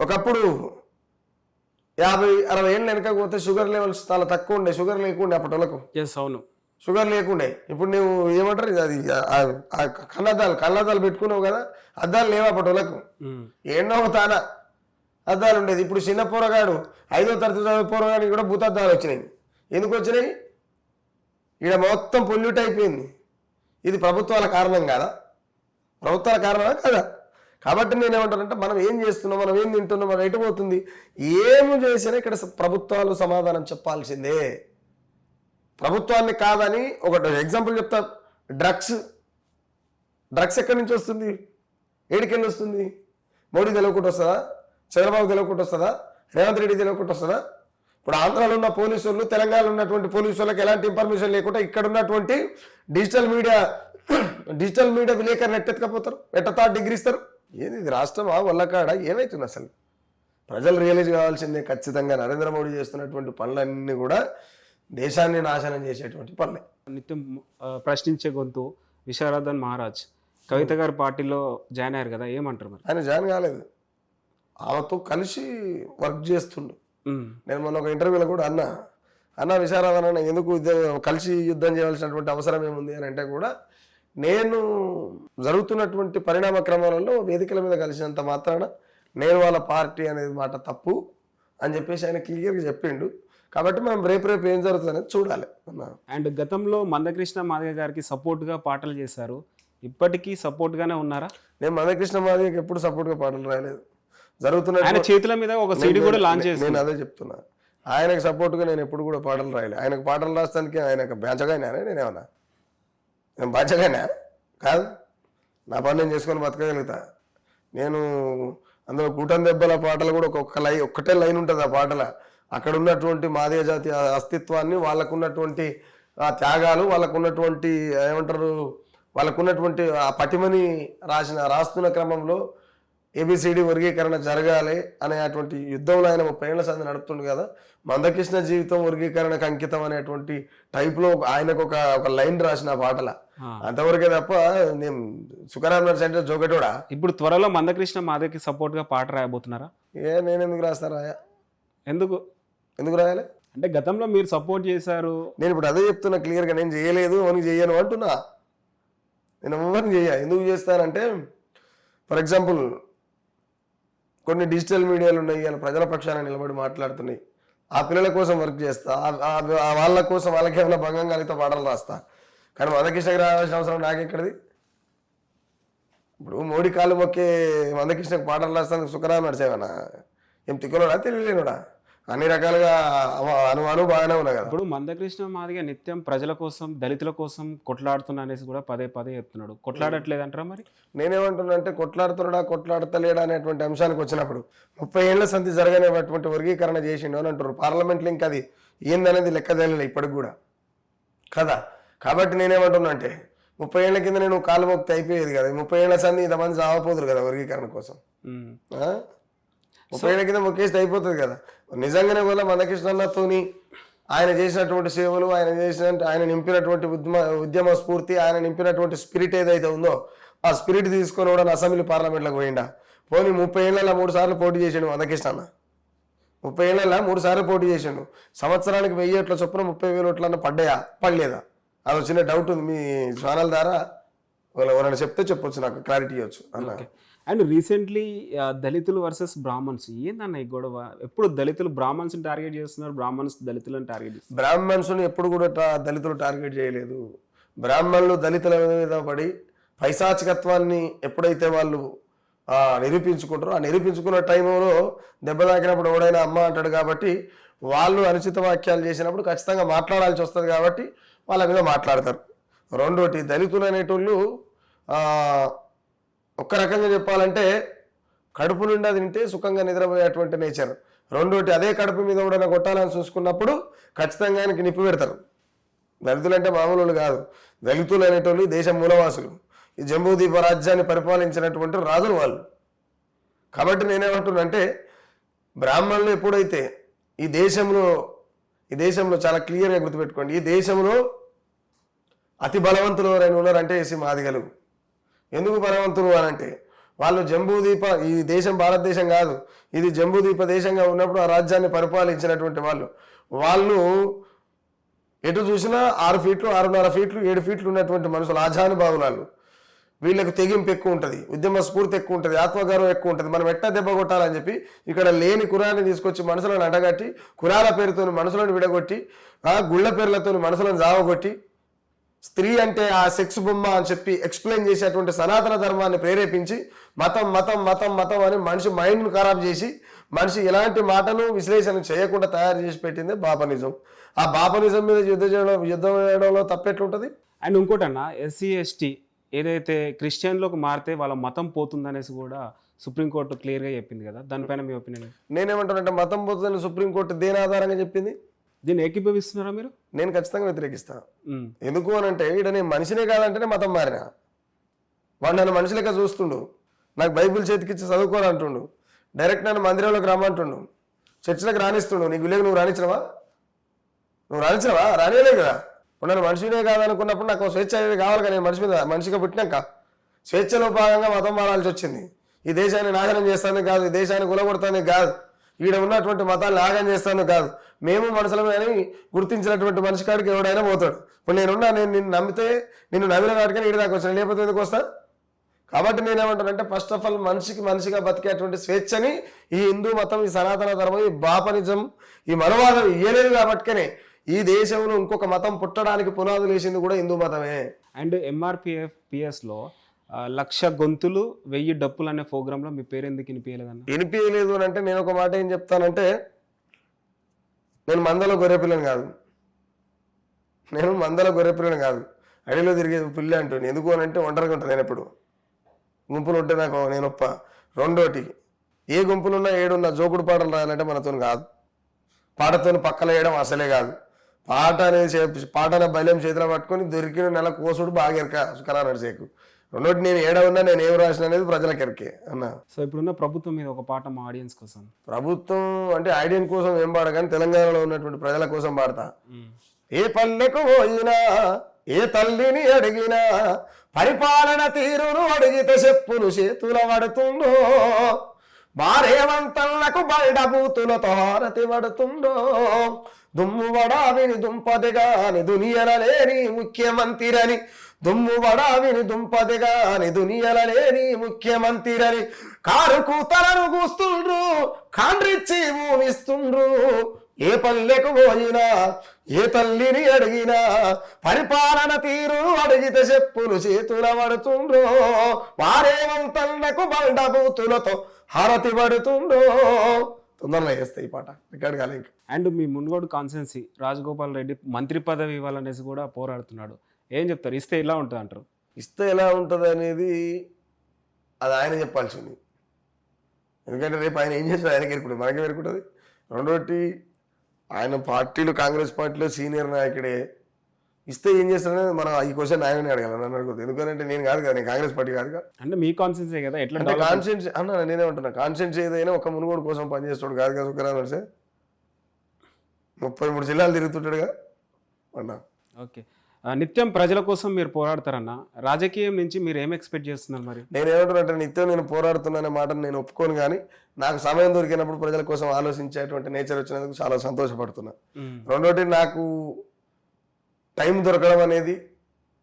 ఒకప్పుడు 50-60 ఏళ్ళు వెనకపోతే షుగర్ లెవెల్స్ చాలా తక్కువ ఉండే. షుగర్ లేకుండే అప్పటి వాళ్ళకు. అవును, షుగర్ లేకుండే. ఇప్పుడు నువ్వు ఏమంటారు, అది కళ్ళద్దాలు పెట్టుకున్నావు కదా, అద్దాలు లేవు అప్పటి వాళ్ళకు. ఎన్నో తానా అద్దాలు ఉండేది. ఇప్పుడు చిన్న పోరగాడు 5వ తరగతి చదివే పోరగాడికి కూడా భూతద్దాలు వచ్చినాయి. ఎందుకు వచ్చినాయి? ఇక్కడ మొత్తం పొల్యూట్ అయిపోయింది. ఇది ప్రభుత్వాల కారణం కాదా? ప్రభుత్వాల కారణమా కాదా? కాబట్టి నేనేమంటానంటే, మనం ఏం చేస్తున్నాం, మనం ఏం తింటున్నాం, మనం ఎటు పోతుంది, ఏమి చేసినా ఇక్కడ ప్రభుత్వాలు సమాధానం చెప్పాల్సిందే. ప్రభుత్వాన్ని కాదని ఒక ఎగ్జాంపుల్ చెప్తా. డ్రగ్స్ ఎక్కడి నుంచి వస్తుంది? ఏడికెళ్ళి వస్తుంది? మోడీ తెలియకుండా వస్తుందా? చంద్రబాబు తెలియకుండా వస్తుందా? రేవంత్ రెడ్డి తెలియకుండా వస్తుందా? ఇప్పుడు ఆంధ్రాలో ఉన్న పోలీసు వాళ్ళు, తెలంగాణలో ఉన్నటువంటి పోలీసు వాళ్ళకి ఎలాంటి ఇన్ఫర్మేషన్ లేకుండా ఇక్కడ ఉన్నటువంటి డిజిటల్ మీడియా విలేకరులు ఎట్టెత్తుకపోతారు, ఎట్టతా డిగ్రీ ఇస్తారు. ఏది ఇది రాష్ట్రమా వల్లకాడ? ఏమవుతుంది అసలు? ప్రజలు రియలైజ్ కావాల్సిందే ఖచ్చితంగా. నరేంద్ర మోడీ చేస్తున్నటువంటి పనులన్నీ కూడా దేశాన్ని నాశనం చేసేటువంటి పనులే. నిత్యం ప్రశ్నించే గొంతు విశారదన్ మహారాజ్ కవిత గారి పార్టీలో జాయిన్ అయ్యారు కదా, ఏమంటారు మరి? ఆయన జాయిన్ కాలేదు, ఆమెతో కలిసి వర్క్ చేస్తుండు. నేను మొన్న ఒక ఇంటర్వ్యూలో కూడా అన్న విశారదన్ అన్న ఎందుకు కలిసి యుద్ధం చేయాల్సినటువంటి అవసరం ఏముంది అని అంటే కూడా, నేను జరుగుతున్నటువంటి పరిణామ క్రమాలలో వేదికల మీద కలిసినంత మాత్రాన నేను వాళ్ళ పార్టీ అనేది మాట తప్పు అని చెప్పేసి ఆయన క్లియర్గా చెప్పిండు. కాబట్టి మనం రేపు ఏం జరుగుతుంది అనేది చూడాలి. అండ్ గతంలో మందకృష్ణ మాదిగ గారికి సపోర్ట్గా పాటలు చేశారు, ఇప్పటికీ సపోర్ట్గానే ఉన్నారా? నేను మందకృష్ణ మాదిగకి ఎప్పుడు సపోర్ట్గా పాటలు రాయలేదు. జరుగుతున్న ఆయన చేతుల మీద ఒక సీడీ కూడా లాంచ్ చేసి, నేను అదే చెప్తున్నా, ఆయనకు సపోర్ట్గా నేను ఎప్పుడు కూడా పాటలు రాయలేదు. ఆయనకు పాటలు రాస్తానికి ఆయనకు బ్యాంచగానే నేనేమన్నా నేను బాధ్యగానే కాదు. నా పని నేను చేసుకొని బతకగలుగుతా. నేను అందులో కూటం దెబ్బల పాటలు కూడా ఒక్కటే లైన్ ఉంటుంది ఆ పాటల. అక్కడ ఉన్నటువంటి మాదిగ జాతి అస్తిత్వాన్ని, వాళ్ళకున్నటువంటి ఆ త్యాగాలు, వాళ్ళకున్నటువంటి ఏమంటారు వాళ్ళకున్నటువంటి ఆ పటిమని రాస్తున్న క్రమంలో ఏబిసిడి వర్గీకరణ జరగాలి అనేటువంటి యుద్ధంలో ఆయన 30 ఏళ్ల సంది నడుపుతుండు కదా. మందకృష్ణ జీవితం వర్గీకరణకు అంకితం అనేటువంటి టైప్లో ఆయనకు ఒక లైన్ రాసిన పాటల అంతవరకే తప్ప నేను సుఖరామ్ సెంటర్ జోగటోడా. ఇప్పుడు త్వరలో మందకృష్ణ మాదికి సపోర్ట్ గా పాట రాయబోతున్నారా? నేను ఎందుకు రాస్తాను రాయా? ఎందుకు రాయాలి అంటే గతంలో మీరు సపోర్ట్ చేశారు. నేను ఇప్పుడు అదే చెప్తున్నా క్లియర్గా, నేను చేయలేదు అని చేయను అంటున్నా. నేను ఎవరిని ఎందుకు చేస్తానంటే, ఫర్ ఎగ్జాంపుల్ కొన్ని డిజిటల్ మీడియాలు ఉన్నాయి, వాళ్ళు ప్రజల పక్షాన నిలబడి మాట్లాడుతున్నాయి. ఆ పిల్లల కోసం వర్క్ చేస్తా, వాళ్ళ కోసం వాళ్ళకి ఏమైనా భంగం కలిగితే పాటలు రాస్తా. కానీ మందకృష్ణకి రావాల్సిన అవసరం నాకెక్కడిది? ఇప్పుడు మోడీ కాలు మొక్కే మందకృష్ణకి పాటలు రాస్తాను సుఖరాం నడిచేవనా? ఏం తిక్కలోడా తెలియలేనుడా? అన్ని రకాలుగా అను బాగానే ఉన్నా కదా. ఇప్పుడు మందకృష్ణ మాదిగా నిత్యం ప్రజల కోసం దళితుల కోసం కొట్లాడుతున్నా అనేసి కూడా పదే చెప్తున్నాడు. కొట్లాడట్లేదంటారా మరి? నేనేమంటున్నా అంటే కొట్లాడతలేడా అనేటువంటి అంశానికి వచ్చినప్పుడు 30 ఏళ్ల సంధి జరగనేటువంటి వర్గీకరణ చేసిండు అని అంటారు. పార్లమెంట్లో ఇంకా అది ఏందనేది లెక్క తెలియలే ఇప్పటికి కూడా కదా. కాబట్టి నేనేమంటున్నా అంటే 30 ఏళ్ల కింద నేను కాలు మొక్కితే అయిపోయేది కదా. 30 ఏళ్ల సంధి ఇంతమంది చావపోదురు కదా వర్గీకరణ కోసం. 30 ఏళ్ల కింద మొక్కేస్తే అయిపోతుంది కదా. నిజంగానే వల్ల మందకృష్ణతోని ఆయన చేసినటువంటి సేవలు, ఆయన నింపినటువంటి ఉద్యమ స్ఫూర్తి, ఆయన నింపినటువంటి స్పిరిట్ ఏదైతే ఉందో ఆ స్పిరిట్ తీసుకొని కూడా అసెంబ్లీ పార్లమెంట్లోకి పోయిండా. పోనీ 30 ఏళ్ళలో 3 సార్లు పోటీ చేసిండు మందకృష్ణ. 30 ఏళ్ళలో 3 సార్లు పోటీ చేసిండు. సంవత్సరానికి 1000 ఓట్ల చొప్పున 30,000 ఓట్లన్నా పడలేదా? అది చిన్న డౌట్ ఉంది. మీ ఛానల్ ద్వారా ఎవరైనా చెప్తే చెప్పొచ్చు, నాకు క్లారిటీ ఇవ్వచ్చు అన్న. అండ్ రీసెంట్లీ దళితులు వర్సెస్ బ్రాహ్మణ్స్ ఏందన్న ఈ గొడవ? ఎప్పుడు దళితులు బ్రాహ్మణ్స్ టార్గెట్ చేస్తున్నారు, బ్రాహ్మణ్స్ దళితులను టార్గెట్ చేస్తున్నారు. బ్రాహ్మణ్స్ని ఎప్పుడు కూడా దళితులు టార్గెట్ చేయలేదు. బ్రాహ్మణులు దళితుల మీద పడి పైశాచికత్వాన్ని ఎప్పుడైతే వాళ్ళు నిరూపించుకుంటారో, ఆ నిరూపించుకున్న టైంలో దెబ్బ తాకినప్పుడు ఎవడైనా అమ్మ అంటాడు. కాబట్టి వాళ్ళు అనుచిత వాక్యాలు చేసినప్పుడు ఖచ్చితంగా మాట్లాడాల్సి వస్తుంది. కాబట్టి వాళ్ళ మీద మాట్లాడతారు. రెండోటి, దళితులు అనేటోళ్ళు ఒక్క రకంగా చెప్పాలంటే కడుపు నిండా తింటే సుఖంగా నిద్రపోయేటువంటి నేచర్. రెండోటి, అదే కడుపు మీద కూడా కొట్టాలని చూసుకున్నప్పుడు ఖచ్చితంగా ఆయనకి నిప్పు పెడతారు. దళితులు అంటే మామూలు కాదు. దళితులు అనేటోళ్ళు దేశ మూలవాసులు, ఈ జంబూద్వీప రాజ్యాన్ని పరిపాలించినటువంటి రాజులు వాళ్ళు. కాబట్టి నేనేమంటున్నానంటే బ్రాహ్మణులు ఎప్పుడైతే ఈ దేశంలో చాలా క్లియర్గా గుర్తుపెట్టుకోండి, ఈ దేశంలో అతి బలవంతులు ఎవరైనా ఉన్నారంటే మాదిగలు. ఎందుకు బలవంతులు అని అంటే వాళ్ళు జంబూద్వీప, ఈ దేశం భారతదేశం కాదు, ఇది జంబూద్వీప దేశంగా ఉన్నప్పుడు ఆ రాజ్యాన్ని పరిపాలించినటువంటి వాళ్ళు ఎటు చూసినా 6 ఫీట్లు 6.5 ఫీట్లు 7 ఫీట్లు ఉన్నటువంటి మనుషులు, ఆజానుభావులు వాళ్ళు. వీళ్ళకు తెగింపు ఎక్కువ ఉంటుంది, ఉద్యమ స్ఫూర్తి ఎక్కువ ఉంటుంది, ఆత్మగౌరవం ఎక్కువ ఉంటుంది. మనం ఎట్టా దెబ్బ కొట్టాలని చెప్పి ఇక్కడ లేని కులాన్ని తీసుకొచ్చి మనుషులను అడగట్టి, కులాల పేరుతో మనుషులను విడగొట్టి, గుళ్ళ పేర్లతో మనుషులను జావగొట్టి, స్త్రీ అంటే ఆ సెక్స్ బొమ్మ అని చెప్పి ఎక్స్ప్లెయిన్ చేసేటువంటి సనాతన ధర్మాన్ని ప్రేరేపించి మతం మతం మతం మతం అని మనిషి మైండ్ను ఖరాబ్ చేసి మనిషి ఎలాంటి మాటను విశ్లేషణ చేయకుండా తయారు చేసి పెట్టింది బాపనిజం. ఆ బాపనిజం మీద యుద్ధం చేయడంలో తప్పెట్లుంటుంది. అండ్ ఇంకోటన్నా, ఎస్సీ ఎస్టీ ఏదైతే క్రిస్టియన్లోకి మారితే వాళ్ళ మతం పోతుందనేసి కూడా సుప్రీంకోర్టు క్లియర్గా చెప్పింది కదా, దానిపైన మీ ఒపీనియన్? నేనేమంటానంటే మతం పోతుందని సుప్రీంకోర్టు దేని ఆధారంగా చెప్పింది? దీన్ని ఏకీభవిస్తున్నారా మీరు? నేను ఖచ్చితంగా వ్యతిరేకిస్తాను. ఎందుకు అని అంటే ఈడ నేను మనిషినే కాదంటేనే మతం మారినా. వాడు నన్ను మనిషి లెక్క చూస్తుండు, నాకు బైబిల్ చేతికిచ్చి చదువుకోని అంటుండు, డైరెక్ట్ నన్ను మందిరంలోకి రమ్మంటుండు, చర్చిలకు రాణిస్తుండు. నీకు విలేక నువ్వు రాణించినవా? రానియలే కదా. ఇప్పుడు నన్ను మనిషినే కాదనుకున్నప్పుడు నాకు స్వేచ్ఛ అనేది కావాలి కదా. నేను మనిషిగా పుట్టినాక స్వేచ్ఛలో భాగంగా మతం మారాల్సి వచ్చింది. ఈ దేశాన్ని నాశనం చేస్తాను కాదు, ఈ దేశాన్ని గులగొడతాను కాదు, ఈడ ఉన్నటువంటి మతాన్ని నాశనం చేస్తాను కాదు. మేము మనుషులమే అని గుర్తించినటువంటి మనిషి కాడికి ఎవడైనా పోతాడు. ఇప్పుడు నేను నిన్ను నమ్మితే నిన్ను నమ్మిన కాడికని ఈడ దాకా వచ్చాను, లేకపోతే ఎందుకు వస్తా? కాబట్టి నేనేమంటానంటే ఫస్ట్ ఆఫ్ ఆల్ మనిషిగా బతికేటువంటి స్వేచ్ఛని ఈ హిందూ మతం, ఈ సనాతన ధర్మం, ఈ బాపనిజం, ఈ మనవాదం ఇయ్యలేదు. కాబట్టినే ఈ దేశంలో ఇంకొక మతం పుట్టడానికి పునాదులు వేసింది కూడా హిందూ మతమే. అండ్ MRPSలో 1,00,000 గొంతులు 1000 డప్పులు అనే ప్రోగ్రాంలో మీ పేరు ఎందుకు వినిపించలేదు అని అంటే నేను ఒక మాట ఏం చెప్తానంటే, నేను మందలో గొర్రెపిల్లని కాదు, అడవిలో తిరిగే పిల్ల అంటుంది. ఎందుకు అని అంటే ఒంటరిగా ఉంటాను నేను. ఎప్పుడు గుంపులు ఉంటే నాకు నేను ఒప్ప. రెండోటి, ఏ గుంపులున్నా ఏడున్నా జోకుడు పాటలు రాయాలంటే మనతో కాదు, పాటతో పక్కన వేయడం అసలే కాదు. పాట అనేది పాట అనే బల్యం చేతిలో పట్టుకొని దొరికిన నెల కోసుడు బాగా ఎరక సుఖరా నడిసేకు. రెండోటి నేను ఏడ ఉన్నా నేను ఏం రాసిన అనేది ప్రజలకు ఎరికే అన్న. సో ఇప్పుడున్న ప్రభుత్వం మీద ఒక పాట మా ఆడియన్స్ కోసం. ప్రభుత్వం అంటే ఐడియన్ కోసం ఏం పాడ కానీ తెలంగాణలో ఉన్నటువంటి ప్రజల కోసం పాడతా. ఏ పల్లెకు పోయినా ఏ తల్లిని అడిగినా పరిపాలన తీరును అడిగితే చెప్పులు చేతుల పడుతుండో, భార్యవంతలకు బయటబూతులతో హారతి పడుతుండో, దుమ్ము వడావిని దుంపదిగాని దునియలలేని ముఖ్యమంత్రిని, దుమ్ము వడావిని దుంపదిగాని దునియలలేని ముఖ్యమంత్రిని, కారు కూతలను కూస్తుండ్రు కాండ్రిచ్చి ఊమిస్తుండ్రు. ఏ పల్లెకు పోయినా ఏ తల్లిని అడిగినా పరిపాలన తీరు అడిగితే చెప్పులు చేతుల పడుతుండ్రో, వారేవంతలకు బండబూతులతో హారతి పడుతుండో. తొందరగా వేస్తాయి ఈ పాట రికార్డ్ కాలే ఇంకా. And me Munugode constituency Rajagopal Reddy మంత్రి పదవి ఇవ్వాలనేసి కూడా పోరాడుతున్నాడు. ఏం చెప్తారు, ఇస్తే ఇలా ఉంటుంది అంటారు? ఇస్తే ఎలా ఉంటుంది అనేది అది ఆయన చెప్పాల్సింది. ఎందుకంటే రేపు ఆయన ఏం చేస్తాడు ఆయనకి ఎరుకుంటుంది, మనకి ఎరుకుంటుంది. రెండోటి ఆయన పార్టీలో కాంగ్రెస్ పార్టీలో సీనియర్ నాయకుడే, ఇస్తే ఏం చేస్తాడనేది మనం ఈ క్వశ్చన్ ఆయననే అడగాలి, నన్ను అడుగుతుంది. ఎందుకంటే నేను కాదు కదా, నేను కాంగ్రెస్ పార్టీ కాదు కదా. అంటే మీ కాన్స్టెన్సీ కదా, ఎట్లా అంటే కాన్స్టెన్సీ అన్న నేనే ఉంటున్నా. కాన్స్టెన్సీ ఏదైనా ఒక మునుగోడు కోసం పనిచేస్తాడు కాదు కదా సుఖరా నడిసే. 33 జిల్లాలు తిరుగుతుంటాడుగా అన్నా. ఓకే, నిత్యం ప్రజల కోసం మీరు పోరాడతారన్న, రాజకీయం నుంచి మీరు ఏం ఎక్స్పెక్ట్ చేస్తున్నారు మరి? నేను ఏమంటున్నానంటే నిత్యం నేను పోరాడుతున్నానే మాటను నేను ఒప్పుకోను, కానీ నాకు సమయం దొరికినప్పుడు ప్రజల కోసం ఆలోచించేటువంటి నేచర్ వచ్చినందుకు చాలా సంతోషపడుతున్నా. రెండోటి నాకు టైం దొరకడం అనేది,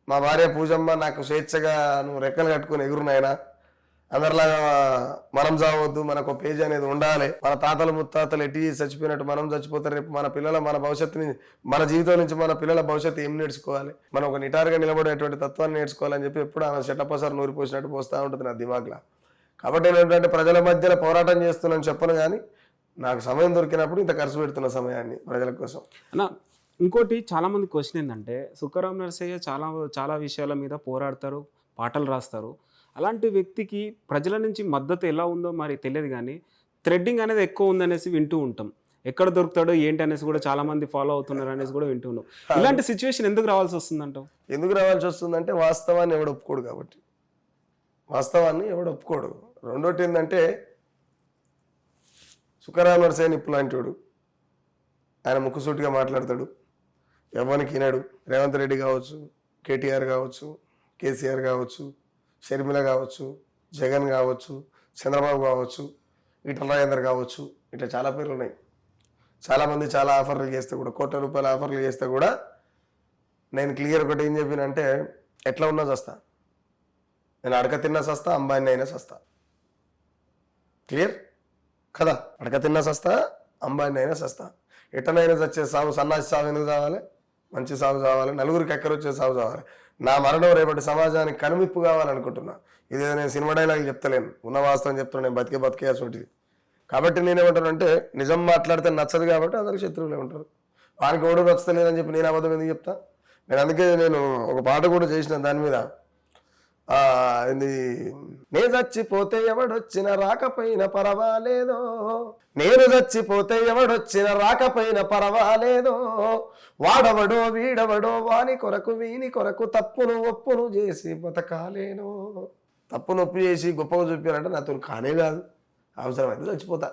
మా భార్య పూజమ్మ నాకు స్వేచ్ఛగా నువ్వు రెక్కలు కట్టుకుని ఎగురునాయనా, అందరిలాగా మనం చావద్దు, మనకు పేజ్ అనేది ఉండాలి, మన తాతలు ముత్తాతలు ఎట్టి చచ్చిపోయినట్టు మనం చచ్చిపోతారు, రేపు మన పిల్లల మన భవిష్యత్తుని మన జీవితం నుంచి మన పిల్లల భవిష్యత్తు ఏం నేర్చుకోవాలి, మనం ఒక నిటారుగా నిలబడేటువంటి తత్వాన్ని నేర్చుకోవాలని చెప్పి ఎప్పుడు ఆమె చెట్టపసారు నూరి పోసినట్టు పోస్తూ ఉంటుంది నా దిమాగ్లా. కాబట్టి ఏంటంటే ప్రజల మధ్యలో పోరాటం చేస్తున్నాను చెప్పను, కానీ నాకు సమయం దొరికినప్పుడు ఇంత ఖర్చు పెడుతున్న సమయాన్ని ప్రజల కోసం. అన్న ఇంకోటి చాలా మంది క్వశ్చన్ ఏంటంటే, సుఖరాం నరసయ్య చాలా విషయాల మీద పోరాడతారు, పాటలు రాస్తారు. అలాంటి వ్యక్తికి ప్రజల నుంచి మద్దతు ఎలా ఉందో మరి తెలియదు, కానీ థ్రెడ్డింగ్ అనేది ఎక్కువ ఉందనేసి వింటూ ఉంటాం. ఎక్కడ దొరుకుతాడో ఏంటి అనేసి కూడా చాలా మంది ఫాలో అవుతున్నారు అనేసి కూడా వింటూ ఉన్నాం. ఇలాంటి సిచ్యువేషన్ ఎందుకు రావాల్సి వస్తుందంటావు? ఎందుకు రావాల్సి వస్తుందంటే వాస్తవాన్ని ఎవడు ఒప్పుకోడు కాబట్టి. వాస్తవాన్ని ఎవడు ఒప్పుకోడు. రెండోటి ఏంటంటే సుఖరాం నరసయ్య నిప్పు లాంటి వాడు, ఆయన ముక్కుసూటిగా మాట్లాడతాడు, ఎవరికి వినడు. రేవంత్ రెడ్డి కావచ్చు, కేటీఆర్ కావచ్చు, కేసీఆర్ కావచ్చు, షర్మిల కావచ్చు, జగన్ కావచ్చు, చంద్రబాబు కావచ్చు, ఈటల రాజేందర్ కావచ్చు, ఇట్లా చాలా పేర్లు ఉన్నాయి. చాలామంది చాలా ఆఫర్లు చేస్తే కూడా, కోట్ల రూపాయల ఆఫర్లు చేస్తే కూడా నేను క్లియర్ ఒకటి ఏం చెప్పినంటే, ఎట్లా ఉన్నా చస్తా, నేను అడక తిన్నా సస్తా, అంబానీ అయినా సస్తా. క్లియర్ కదా, అడక తిన్నా సస్తా, అంబానీ అయినా సస్తా. ఎట్టనైనా చచ్చే సాగు, సన్నాసి సాగు ఎందుకు కావాలి, మంచి సాగు కావాలి, నలుగురికి ఎక్కరు వచ్చే సాగు కావాలి. నా మరణం రేపటి సమాజానికి కనువిప్పు కావాలనుకుంటున్నా. ఇదేదో నేను సినిమా డైలాగ్ చెప్తలేను, ఉన్న వాస్తవం చెప్తున్నా. నేను బతికే చోటిది. కాబట్టి నేనేమంటానంటే, నిజం మాట్లాడితే నచ్చదు కాబట్టి అందరికి శత్రువులే ఉంటారు. వానికి ఎవడో నచ్చలేదని చెప్పి నేను అబద్ధం ఎందుకు చెప్తా? నేను అందుకే నేను ఒక పాట కూడా చేసిన దాని మీద, నేను చచ్చిపోతే ఎవడొచ్చినా రాకపోయినా పర్వాలేదో, నేను చచ్చిపోతే ఎవడొచ్చినా రాకపోయినా పర్వాలేదో, వాడవడో వీడవడో వాని కొరకు వీని కొరకు తప్పును ఒప్పును చేసి బతకాలేను. తప్పును ఒప్పు చేసి గొప్పగా చూపారంటే నాతో కానే కాదు, అవసరమైతే చచ్చిపోతా.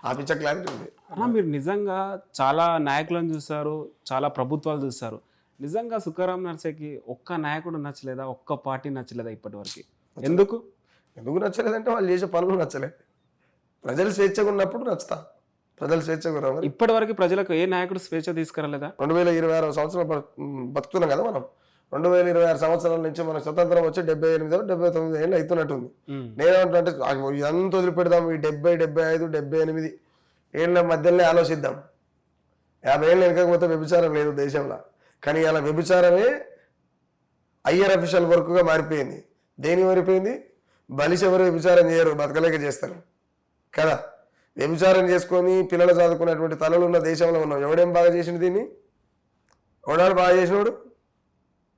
ఆ పిచ్చ క్లారిటీ ఉంది. మీరు నిజంగా చాలా నాయకులను చూస్తారు, చాలా ప్రభుత్వాలు చూస్తారు. నిజంగా సుఖరాం నరసయ్యకి ఒక్క నాయకుడు నచ్చలేదా, ఒక్క పార్టీ నచ్చలేదా ఇప్పటి వరకు? ఎందుకు నచ్చలేదంటే వాళ్ళు చేసే పనులు నచ్చలేదు. ప్రజలు స్వేచ్ఛగా ఉన్నప్పుడు నచ్చుతా. ప్రజలు స్వేచ్ఛగా ఉన్నారు. ఇప్పటి వరకు ప్రజలకు ఏ నాయకుడు స్వేచ్ఛ తీసుకురాలేదా? 2026 సంవత్సరాలు బతుకుతున్నాం కదా మనం. 2026 సంవత్సరాల నుంచి మనకు స్వతంత్రం వచ్చి 78-79 ఏళ్ళు అవుతున్నట్టుంది. నేనేమంటే ఇదంతా వదిలిపెడదాం, ఈ 70, 75, 78 ఏళ్ళ మధ్యలోనే ఆలోచిద్దాం. 50 ఏళ్ళు వెనకపోతే వ్యభిచారం లేదు దేశంలో. కానీ అలా వ్యభిచారమే హయ్యర్ అఫీషియల్ వర్క్గా మారిపోయింది. దేని మారిపోయింది? బలిసి ఎవరు వ్యభిచారం చేయరు, బతకలేక చేస్తారు కదా. వ్యభిచారం చేసుకొని పిల్లలు చదువుకున్నటువంటి తలలు ఉన్న దేశంలో ఉన్నాం. ఎవడేం బాగా చేసిండు దీన్ని? ఎవడాడు బాగా చేసినోడు?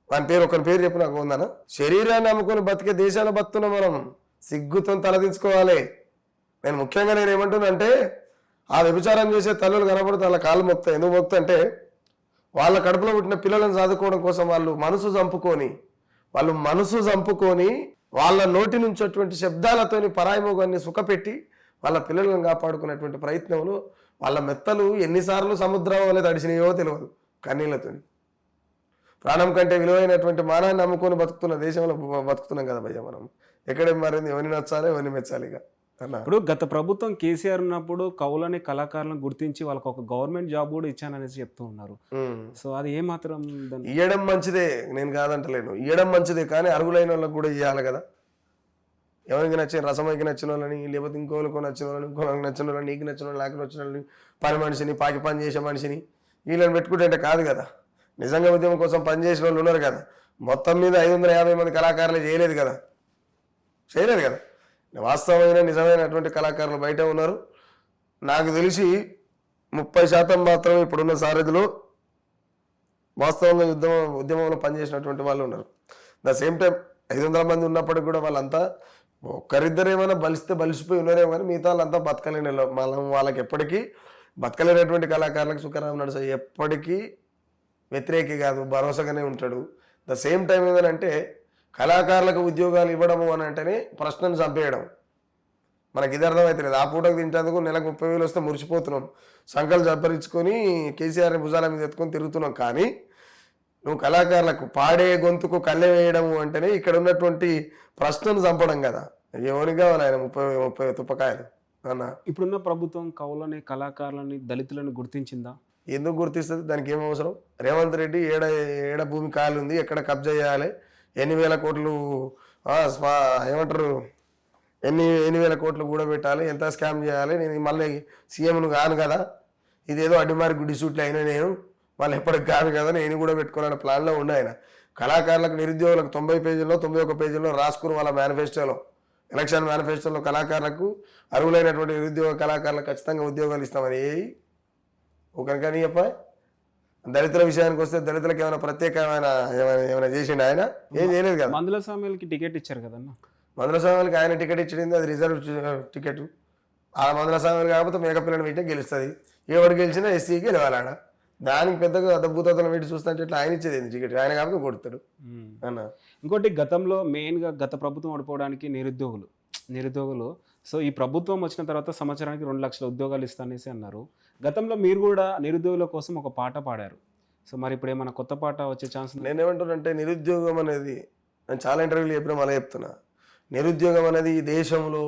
వాని పేరు ఒకరి పేరు చెప్పు నాకు ఉందనా? శరీరాన్ని అమ్ముకొని బతికే దేశాలు బతుకున్నాం మనం. సిగ్గుతో తలదించుకోవాలి. నేను ముఖ్యంగా ఏమంటున్నా అంటే, ఆ వ్యభిచారం చేసే తల్లులు కనబడితే వాళ్ళ కాళ్ళు మొక్తాయి. ఎందుకు మొక్తా అంటే, వాళ్ళ కడుపులో పుట్టిన పిల్లలను చదువుకోవడం కోసం వాళ్ళు మనసు చంపుకొని వాళ్ళ నోటి నుంచి అటువంటి శబ్దాలతోని పరాయిమోగాన్ని సుఖపెట్టి వాళ్ళ పిల్లలను కాపాడుకునేటువంటి ప్రయత్నంలో వాళ్ళ మెత్తలు ఎన్నిసార్లు సముద్రం వల్ల తడిచినాయో తెలియదు కన్నీళ్లతోని. ప్రాణం కంటే విలువైనటువంటి మానాన్ని నమ్ముకొని బతుకుతున్న దేశంలో బతుకుతున్నాం కదా భయ్య మనం. ఎక్కడేం మారింది, ఎవరిని నచ్చాలి ఎవరిని మెచ్చాలి ఇక అన్న. ఇప్పుడు గత ప్రభుత్వం కేసీఆర్ ఉన్నప్పుడు కవులని కళాకారులను గుర్తించి వాళ్ళకి ఒక గవర్నమెంట్ జాబ్ కూడా ఇచ్చాననేసి చెప్తూ ఉన్నారు. సో అది ఏమాత్రం ఇయ్యడం మంచిదే, నేను కాదంటలేను, ఇయ్యడం మంచిదే, కానీ అర్హులైన వాళ్ళకి కూడా ఇవ్వాలి కదా. ఎవరికి నచ్చిన రసమైకి నచ్చిన వాళ్ళని, లేకపోతే ఇంకోళ్ళకి నచ్చిన వాళ్ళని, ఇంకోళ్ళకి నచ్చిన వాళ్ళని, నీకు నచ్చిన వాళ్ళు, నాకు నచ్చిన వాళ్ళని, పని మనిషిని, పాకి పని చేసే మనిషిని వీళ్ళని పెట్టుకుంటే కాదు కదా. నిజంగా ఉద్యమం కోసం పనిచేసిన వాళ్ళు ఉన్నారు కదా. మొత్తం మీద 550 మంది కళాకారులు చేయలేదు కదా. వాస్తవమైన నిజమైనటువంటి కళాకారులు బయట ఉన్నారు. నాకు తెలిసి 30% మాత్రమే ఇప్పుడున్న సారథిలో వాస్తవంగా ఉద్యమంలో పనిచేసినటువంటి వాళ్ళు ఉన్నారు. ద సేమ్ టైం 500 మంది ఉన్నప్పటికీ కూడా వాళ్ళంతా ఒక్కరిద్దరు ఏమైనా బలిసిపోయి ఉన్నారేమో, కానీ మిగతా వాళ్ళంతా బతకలేని వాళ్ళకి ఎప్పటికీ బతకలేనటువంటి కళాకారులకు సుఖరాం నడుస ఎప్పటికీ వ్యతిరేకి కాదు, భరోసాగానే ఉంటాడు. ద సేమ్ టైం ఏంటంటే కళాకారులకు ఉద్యోగాలు ఇవ్వడము అని అంటేనే ప్రశ్నను చంపేయడం. మనకి ఇది అర్థమవుతలేదు. ఆ పూటకు తింటేందుకు నెలకు 30,000 వస్తే మురిసిపోతున్నాం, సంకలు జబ్బరించుకొని కేసీఆర్ని భుజాల మీద ఎత్తుకొని తిరుగుతున్నాం. కానీ నువ్వు కళాకారులకు పాడే గొంతుకు కళ్ళె వేయడము అంటేనే ఇక్కడ ఉన్నటువంటి ప్రశ్నను చంపడం కదా. ఎవరికి కావాలి ఆయన 30 తుప్పకాయలు అన్న. ఇప్పుడున్న ప్రభుత్వం కవులని కళాకారులని దళితులను గుర్తించిందా? ఎందుకు గుర్తిస్తుంది? దానికి ఏం అవసరం? రేవంత్ రెడ్డి ఏడ భూమి కాలు ఉంది, ఎక్కడ కబ్జా చేయాలి, ఎన్ని వేల కోట్లు ఏమంటారు, ఎన్ని వేల కోట్లు కూడబెట్టాలి, ఎంత స్కామ్ చేయాలి, నేను మళ్ళీ సీఎంను కాను కదా, ఇదేదో అడ్డిమారి గుడ్డి సూట్లు అయినా నేను మళ్ళీ ఎప్పటికి కాదు కదా, నేను కూడా పెట్టుకోవాలనే ప్లాన్లో ఉండే ఆయన. కళాకారులకు నిరుద్యోగులకు 90 పేజీల్లో 91 పేజీల్లో రాసుకుని వాళ్ళ మేనిఫెస్టోలో, ఎలక్షన్ మేనిఫెస్టోలో కళాకారులకు అర్హులైనటువంటి నిరుద్యోగ కళాకారులకు ఖచ్చితంగా ఉద్యోగాలు ఇస్తామని ఒకరికని చెప్ప. దళితుల విషయానికి వస్తే దళితులకు ఏమైనా ప్రత్యేకమైన ఏమైనా చేసిండు ఆయన? ఏం చేయలేదు కదా. మందుల స్వామికి టికెట్ ఇచ్చారు కదన్న. మందుల స్వామికి ఆయన టికెట్ ఇచ్చింది, అది రిజర్వ్ టికెట్. ఆ మందుల స్వామికి కాకపోతే మేకపిల్లని పెట్టే గెలుస్తుంది. ఎవరు గెలిచినా ఎస్సీకి గెలవాలాడ. దానికి పెద్దగా అద్భుతాలను పెట్టి చూస్తుంటే ఇట్లా ఆయన ఇచ్చేది టికెట్, ఆయన కాకపోతే కొడతాడు అన్న. ఇంకోటి గతంలో మెయిన్గా గత ప్రభుత్వం ఓడిపోవడానికి నిరుద్యోగులు సో ఈ ప్రభుత్వం వచ్చిన తర్వాత సంవత్సరానికి 2 లక్షల ఉద్యోగాలు ఇస్తానేసి అన్నారు. గతంలో మీరు కూడా నిరుద్యోగుల కోసం ఒక పాట పాడారు. సో మరి ఇప్పుడు ఏమైనా కొత్త పాట వచ్చే ఛాన్స్? నేనేమంటానంటే నిరుద్యోగం అనేది, నేను చాలా ఇంటర్వ్యూలు చెప్పినా మళ్ళీ చెప్తున్నా, నిరుద్యోగం అనేది ఈ దేశంలో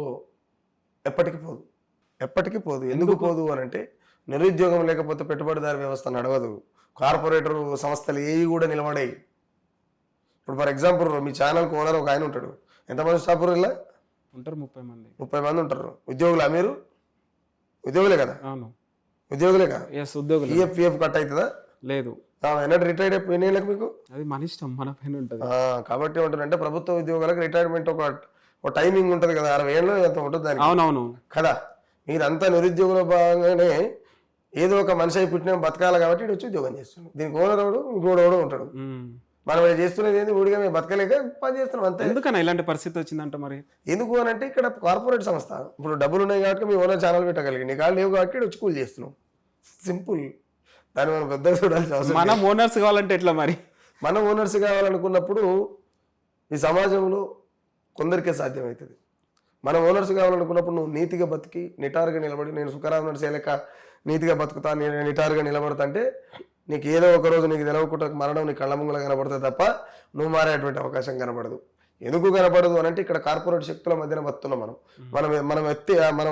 ఎప్పటికీ పోదు. ఎందుకు పోదు అని అంటే, నిరుద్యోగం లేకపోతే పెట్టుబడిదారు వ్యవస్థ నడవదు, కార్పొరేటర్ సంస్థలు ఏవి కూడా నిలబడాయి. ఇప్పుడు ఫర్ ఎగ్జాంపుల్ మీ ఛానల్కి ఓనర్ ఒక ఆయన ఉంటాడు, ఎంతమంది స్టాఫ్ ఇలా ఉంటారు? 30 మంది ఉంటారు. ఉద్యోగులా మీరు? ఉద్యోగులే కదా. ఉద్యోగులే కదా. ఈఎఫ్ కట్ అవుతుందా? లేదు. ఎన్నట్టు రిటైర్డ్ అయిపోయిన మీకు అది మన ఇష్టం, మన పైన ఉంటుంది. కాబట్టి ఏమంటారంటే ప్రభుత్వ ఉద్యోగాలకు రిటైర్మెంట్ ఒక టైమింగ్ ఉంటుంది కదా, 60 ఏళ్ళు ఎంత ఉంటుంది దానికి. అవునవును కదా. మీరంతా నిరుద్యోగుల భాగంగానే ఏదో ఒక మనిషి అయి పుట్టిన బతకాలి కాబట్టి ఇటు వచ్చి ఉద్యోగం చేస్తున్నాడు. దీనికి ఓనర్ ఎవడు, ఇంకోడు ఉంటాడు. మనం చేస్తున్నది ఏంది, ఊడిగా మేము బతకలేక పని చేస్తున్నాం అంతే. ఎందుకన్నా ఇలాంటి పరిస్థితి వచ్చిందంట? మరి ఎందుకు అని అంటే ఇక్కడ కార్పొరేట్ సంస్థ, ఇప్పుడు డబ్బులు ఉన్నాయి కాబట్టి మీ ఓనర్ ఛానల్ పెట్టగలిగి, నీ కాళ్ళు లేవు కాబట్టి వచ్చి కూల్ చేస్తున్నాం. సింపుల్. దాన్ని మనం పెద్దగా చూడాల్సిన అవసరం. మనం ఓనర్స్ కావాలంటే ఎట్లా మరి? మనం ఓనర్స్ కావాలనుకున్నప్పుడు ఈ సమాజంలో కొందరికే సాధ్యమవుతుంది. మనం ఓనర్స్ కావాలనుకున్నప్పుడు నువ్వు నీతిగా బతికి నిటారుగా నిలబడి, నేను సుఖరాం నడిచేలేక నీతిగా బతుకుతా, నేను నిటారుగా నిలబడతా అంటే నీకు ఏదో ఒక రోజు నీకు తెలవకుండా మరణం నీ కళ్ళ ముంగల కనబడుతుంది తప్ప నువ్వు మారేటువంటి అవకాశం కనబడదు. ఎందుకు కనబడదు అని అంటే ఇక్కడ కార్పొరేట్ శక్తుల మధ్యన బతున్నాం మనం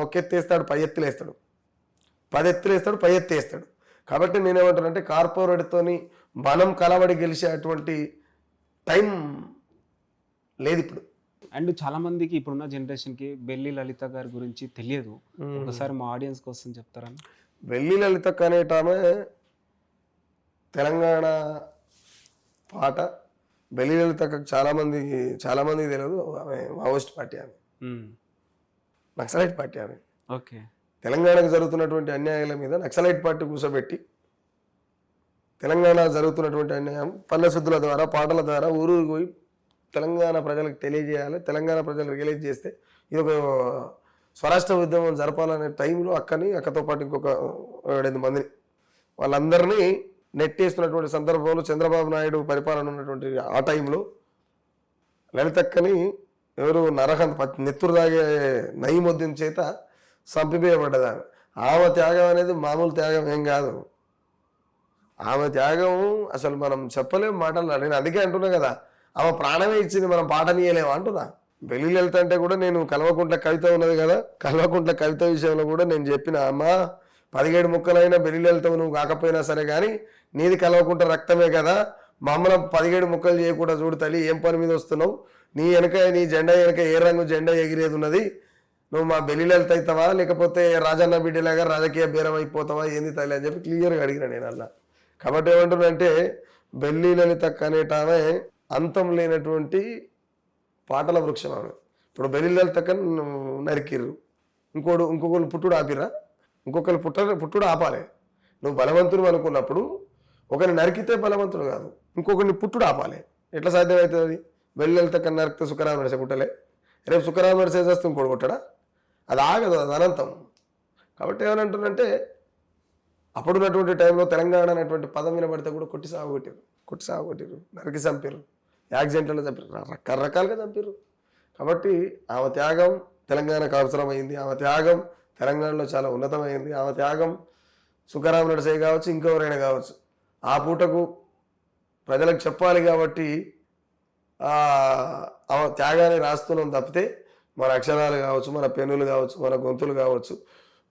ఒక ఎత్తేస్తాడు, 10 ఎత్తులు వేస్తాడు, 10 ఎత్తులు వేస్తాడు, 10 ఎత్తు వేస్తాడు. కాబట్టి నేనేమంటానంటే కార్పొరేట్తోని మనం కలబడి గెలిచేటువంటి టైం లేదు ఇప్పుడు. అండ్ చాలా మందికి ఇప్పుడున్న జనరేషన్కి బెల్లి లలిత గారి గురించి తెలియదు. ఒకసారి మా ఆడియన్స్ కోసం చెప్తారా? బెల్లి లలిత అనేటామె తెలంగాణ పాట. బెల్లి లలితకు చాలా మందికి తెలియదు. ఆమె మావోయిస్ట్ పార్టీ, ఆమె నక్సలైట్ పార్టీ. ఆమె ఓకే. తెలంగాణకు జరుగుతున్నటువంటి అన్యాయాల మీద నక్సలైట్ పార్టీ కూర్చోబెట్టి తెలంగాణ జరుగుతున్నటువంటి అన్యాయం పల్లె శుద్ధుల ద్వారా, పాటల ద్వారా ఊరూరికి పోయి తెలంగాణ ప్రజలకు తెలియజేయాలి. తెలంగాణ ప్రజలు రియలైజ్ చేస్తే ఇది ఒక స్వరాష్ట్ర ఉద్యమం జరపాలనే టైంలో అక్కతో పాటు ఇంకొక 7-8 మందిని వాళ్ళందరినీ నెట్టేస్తున్నటువంటి సందర్భంలో చంద్రబాబు నాయుడు పరిపాలన ఉన్నటువంటి ఆ టైంలో లలితక్కని ఎవరు నెత్తురు తాగే నయమొద్దిన చేత సంపివేయబడ్డదాన్ని. ఆమె త్యాగం అనేది మామూలు త్యాగం ఏం కాదు. ఆమె త్యాగం అసలు మనం చెప్పలేము మాటలు. నేను అందుకే అంటున్నా కదా, ఆమె ప్రాణమే ఇచ్చింది, మనం పాటనీయలేము అంటున్నా. పెళ్ళిళ్ళు వెళ్తుంటే కూడా నేను కల్వకుంట్ల కవిత ఉన్నది కదా, కల్వకుంట్ల కవిత విషయంలో కూడా నేను చెప్పిన, అమ్మ 17 ముక్కలైనా పెళ్ళిళ్ళు వెళ్తావు నువ్వు కాకపోయినా సరే కానీ నీది కల్వకుంట్ల రక్తమే కదా, మా అమ్మను 17 ముక్కలు చేయకుండా చూడు తల్లి, ఏం పని మీద వస్తున్నావు, నీ జెండా వెనక ఏ రంగు జెండా ఎగిరేది ఉన్నది, నువ్వు మా బెల్లిలు వెళ్తాయితావా లేకపోతే రాజన్న బిడ్డలాగా రాజకీయ బేరం అయిపోతావా ఏంది తల్లి అని చెప్పి క్లియర్గా అడిగిన నేను అలా. కాబట్టి ఏమంటున్నంటే బెల్లి లలితక్క అనేటామె అంతం లేనటువంటి పాటల వృక్షం ఆమె. ఇప్పుడు బెల్లి లలితక్క నరికిర్రు, ఇంకొకరు పుట్టుడు ఆపిరా, ఇంకొకరు పుట్టుడు ఆపాలి. నువ్వు బలవంతుడు అనుకున్నప్పుడు ఒకరిని నరికితే బలవంతుడు కాదు, ఇంకొకరిని పుట్టుడు ఆపాలి. ఎట్లా సాధ్యమవుతుంది? బెల్లి లలితక్క నరికితే సుఖరామ నడిసే కుట్టలే, రేపు సుఖరామ నడిసే చేస్తే ఇంకోటి కొట్టడా? అది ఆగదు, అది అనంతం. కాబట్టి ఏమనంటున్నంటే అప్పుడున్నటువంటి టైంలో తెలంగాణ అనేటువంటి పదం వినబడితే కూడా కొట్టి సాగుకొట్టారు, నరికి చంపారు, యాక్సిడెంట్లలో చంపారు, రకరకాలుగా చంపారు. కాబట్టి ఆమె త్యాగం తెలంగాణకు అవసరమైంది, ఆమె త్యాగం తెలంగాణలో చాలా ఉన్నతమైంది, ఆమె త్యాగం సుఖరామ నడిసే కావచ్చు, ఇంకెవరైనా కావచ్చు, ఆ పూటకు ప్రజలకు చెప్పాలి. కాబట్టి ఆమె త్యాగాన్ని రాస్తున్నాం తప్పితే మన అక్షరాలు కావచ్చు, మన పెన్నులు కావచ్చు, మన గొంతులు కావచ్చు,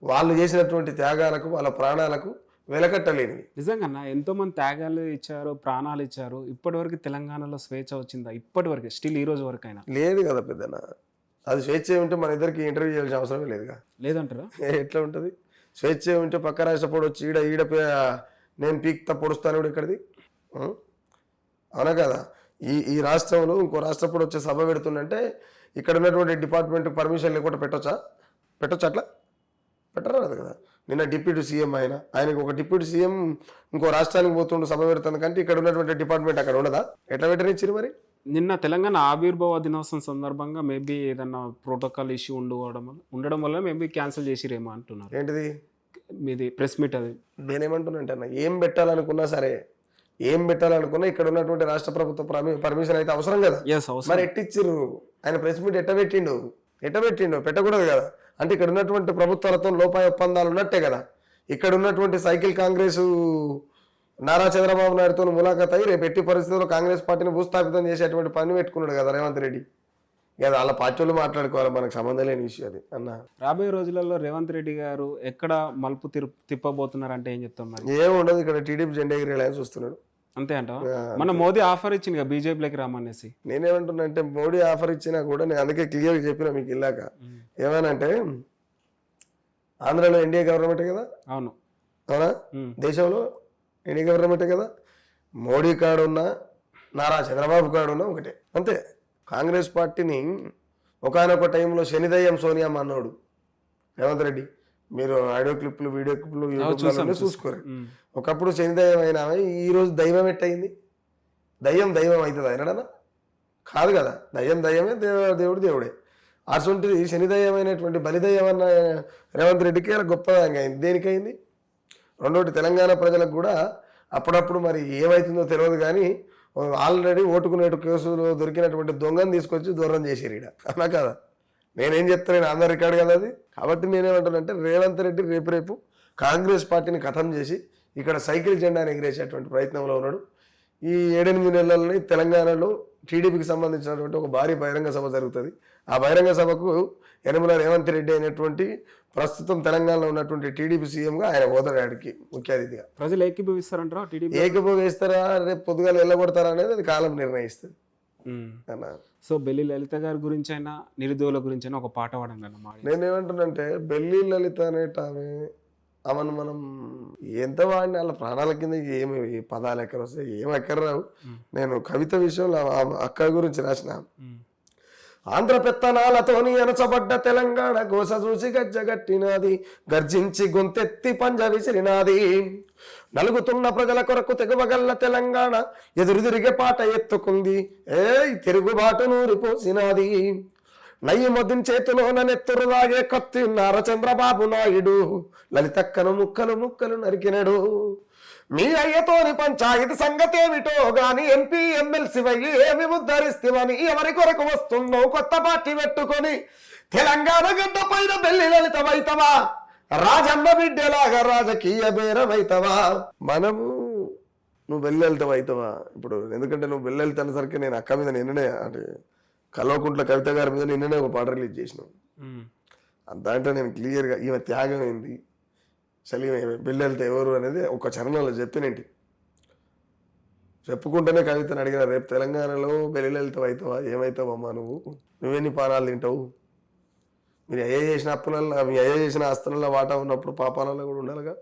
వాళ్ళు చేసినటువంటి త్యాగాలకు వాళ్ళ ప్రాణాలకు వెలకట్టలేనివి. నిజంగా ఎంతో మంది త్యాగాలు ఇచ్చారు, ప్రాణాలు ఇచ్చారు. ఇప్పటివరకు తెలంగాణలో స్వేచ్ఛ వచ్చిందా? ఇప్పటివరకు స్టిల్ ఈ రోజు వరకు అయినా లేదు కదా పెద్దనా. అది స్వేచ్ఛ ఉంటే మన ఇద్దరికి ఇంటర్వ్యూ చేయాల్సిన అవసరమే లేదుగా. లేదంటారా? ఎట్లా ఉంటుంది? స్వేచ్ఛ ఉంటే పక్క రాష్ట్రపోడు వచ్చి ఈడ నేను పీక్తా పొడుస్తాను కూడా ఇక్కడిది, అవునా కదా? ఈ రాష్ట్రంలో ఇంకో రాష్ట్రపోడు వచ్చే సభ పెడుతుందంటే ఇక్కడ ఉన్నటువంటి డిపార్ట్మెంట్ పర్మిషన్ లేకుండా పెట్టొచ్చా? అట్లా పెట్టరాదు కదా. నిన్న డిప్యూటీ సీఎం ఆయనకు ఒక డిప్యూటీ సీఎం ఇంకో రాష్ట్రానికి పోతుండు సభ పెడుతుంది కంటే ఇక్కడ ఉన్నటువంటి డిపార్ట్మెంట్ అక్కడ ఉండదా? ఎట్లా పెట్టనిచ్చారు మరి? నిన్న తెలంగాణ ఆవిర్భావ దినోత్సవం సందర్భంగా మేబీ ఏదన్నా ప్రోటోకాల్ ఇష్యూ ఉండడం వల్ల మేబీ క్యాన్సిల్ చేసిరేమో అంటున్నారు. ఏంటిది మీది ప్రెస్ మీట్? అది నేనేమంటున్నా అంటే ఏం పెట్టాలనుకున్నా సరే, ఏం పెట్టాలనుకున్నా ఇక్కడ ఉన్నటువంటి రాష్ట్ర ప్రభుత్వ పర్మిషన్ అయితే అవసరం కదా. మరి ఎట్టిచ్చిర్రు? ఆయన ప్రెస్ మీట్ ఎట్ట పెట్టిండు? పెట్టకూడదు కదా. అంటే ఇక్కడ ఉన్నటువంటి ప్రభుత్వాలతో లోపాయ ఒప్పందాలు ఉన్నట్టే కదా. ఇక్కడ ఉన్నటువంటి సైకిల్ కాంగ్రెస్ నారా చంద్రబాబు నాయుడుతో ములాఖాత్ అయ్యి రేపు ఎట్టి పరిస్థితుల్లో కాంగ్రెస్ పార్టీని భూస్థాపితం చేసేటువంటి పని పెట్టుకున్నాడు కదా రేవంత్ రెడ్డి. ఇక వాళ్ళ పార్టీలు మాట్లాడుకోవాలి, మనకు సంబంధం లేని విషయం అది అన్న. రాబోయే రోజులలో రేవంత్ రెడ్డి గారు ఎక్కడ మలుపు తిప్పబోతున్నారు అంటే ఏం చెప్తాం మరి? ఏముండదు, ఇక్కడ టీడీపీ జెండా ఎగిరేయాలని చూస్తున్నాడు అంతే అంటావా? మన మోదీ ఆఫర్ ఇచ్చింది కదా బీజేపీలోకి రామనేసి. నేనేమంటున్నా అంటే మోడీ ఆఫర్ ఇచ్చినా కూడా నేను అందుకే క్లియర్గా చెప్పిన మీకు ఇలాక ఏమనంటే ఆంధ్రాలో ఎన్డీఏ గవర్నమెంటే కదా. అవునా? దేశంలో ఎన్డీఏ గవర్నమెంటే కదా. మోడీ కాడున్నా నారా చంద్రబాబు కాడున్నా ఒకటే, అంతే. కాంగ్రెస్ పార్టీని ఒకనొక టైంలో శనిదయ్యం సోనియా అన్నాడు రేవంత్ రెడ్డి. మీరు ఆడియో క్లిప్లు వీడియో క్లిప్లు యూట్యూబ్లో చూసుకోరు. ఒకప్పుడు శనిదయ్యం అయినా ఈ రోజు దైవం ఎట్టయింది? దయ్యం అవుతుంది అయినాడనా? కాదు కదా. దయ్యమే, దేవుడు దేవుడే. అటువంటిది శనిదయ్యమైనటువంటి బలిదయ్యం అన్న రేవంత్ రెడ్డికి గొప్పదంగా అయింది. దేనికైంది? రెండోటి తెలంగాణ ప్రజలకు కూడా అప్పుడప్పుడు మరి ఏమవుతుందో తెలియదు కానీ ఆల్రెడీ ఓటుకునేటు కేసులో దొరికినటువంటి దొంగను తీసుకొచ్చి దూరం చేసేరు ఈడ, అలా కదా. నేనేం చెప్తాను, అందరు రికార్డు కదా అది. కాబట్టి నేనేమంటానంటే రేవంత్ రెడ్డి రేపు కాంగ్రెస్ పార్టీని ఖతం చేసి ఇక్కడ సైకిల్ జెండాని ఎగిరేసేటువంటి ప్రయత్నంలో ఉన్నాడు. ఈ 7-8 నెలలని తెలంగాణలో టీడీపీకి సంబంధించినటువంటి ఒక భారీ బహిరంగ సభ జరుగుతుంది. ఆ బహిరంగ సభకు యనమల రేవంత్ రెడ్డి అనేటువంటి ప్రస్తుతం తెలంగాణలో ఉన్నటువంటి టీడీపీ సీఎంగా ఆయన పోతాడు. ఆడికి ముఖ్య అతిథిగా. ప్రజలు ఏకీభవిస్తారంటారా? టీడీపీ ఏకీభవిస్తారా, రేపు పొద్దుగాలు వెళ్ళగొడతారా అనేది అది కాలం నిర్ణయిస్తుంది. సో బెల్లి లలిత గారి గురించి అయినా నిరుద్యోగుల గురించి అయినా ఒక పాట పాడండి అన్నమాట. నేనేమంటున్నానంటే బెల్లి లలిత అనేటామె ఆమెను మనం ఎంత వాడిని వాళ్ళ ప్రాణాల కింద ఏమి పదాలు ఎక్కడ వస్తాయి, ఏం ఎక్కడ రావు. నేను కవిత విషయంలో అక్క గురించి రాసిన, ఆంధ్ర పెత్తనాలతోని అనచబడ్డ తెలంగాణ గోస చూసి గజ్జగట్టినాది, గర్జించి గొంతెత్తి పంజ విసిరినాది, నలుగుతున్న ప్రజల కొరకు తెగువగల్ల తెలంగాణ ఎదురుదిరిగే పాట ఎత్తుకుంది, తిరుగుబాటు నూరిపోసినాది, నయ్యి మొద్దిన చేతిలోన నెత్తురు రాగే కత్తి నార చంద్రబాబు నాయుడు, లలితక్కను ముక్కలు నరికినడు, మీ అయ్యతోని పంచాయతీ సంగతి ఏమిటో గాని ఎంపీ ఎమ్మెల్సీ అయ్యి ఏమి ఉద్ధరిస్తామని ఎవరి కొరకు వస్తున్నావు కొత్త పార్టీ పెట్టుకొని తెలంగాణ గడ్డ పైన బెల్లి లలితమైతవా రాజన్న బిడ్డలాగా రాజకీయ బేరమైతవా మనము నువ్వు బెల్లెళ్తావైతవా ఇప్పుడు ఎందుకంటే నువ్వు బెల్లెళ్తా అనేసరికి నేను అక్క మీద నిన్ననే అంటే కల్వకుంట్ల కవిత గారి మీద నిన్ననే ఒక పాట రిలీజ్ చేసినావు దాంట్లో నేను క్లియర్గా ఈమె త్యాగం ఏంది అసలు ఈమె బెల్లెళ్తే ఎవరు అనేది ఒక చరణంలో చెప్పినేంటి చెప్పుకుంటేనే కవితను అడిగిన రేపు తెలంగాణలో బెల్లెళ్తావైతావా ఏమైతావమ్మా నువ్వెన్ని పానాలు తింటావు మీరు అయ్యే చేసిన అప్పులలో మీ అయ్యే చేసిన ఆస్తులలో వాటా ఉన్నప్పుడు పాపాలలో కూడా ఉండాలిగా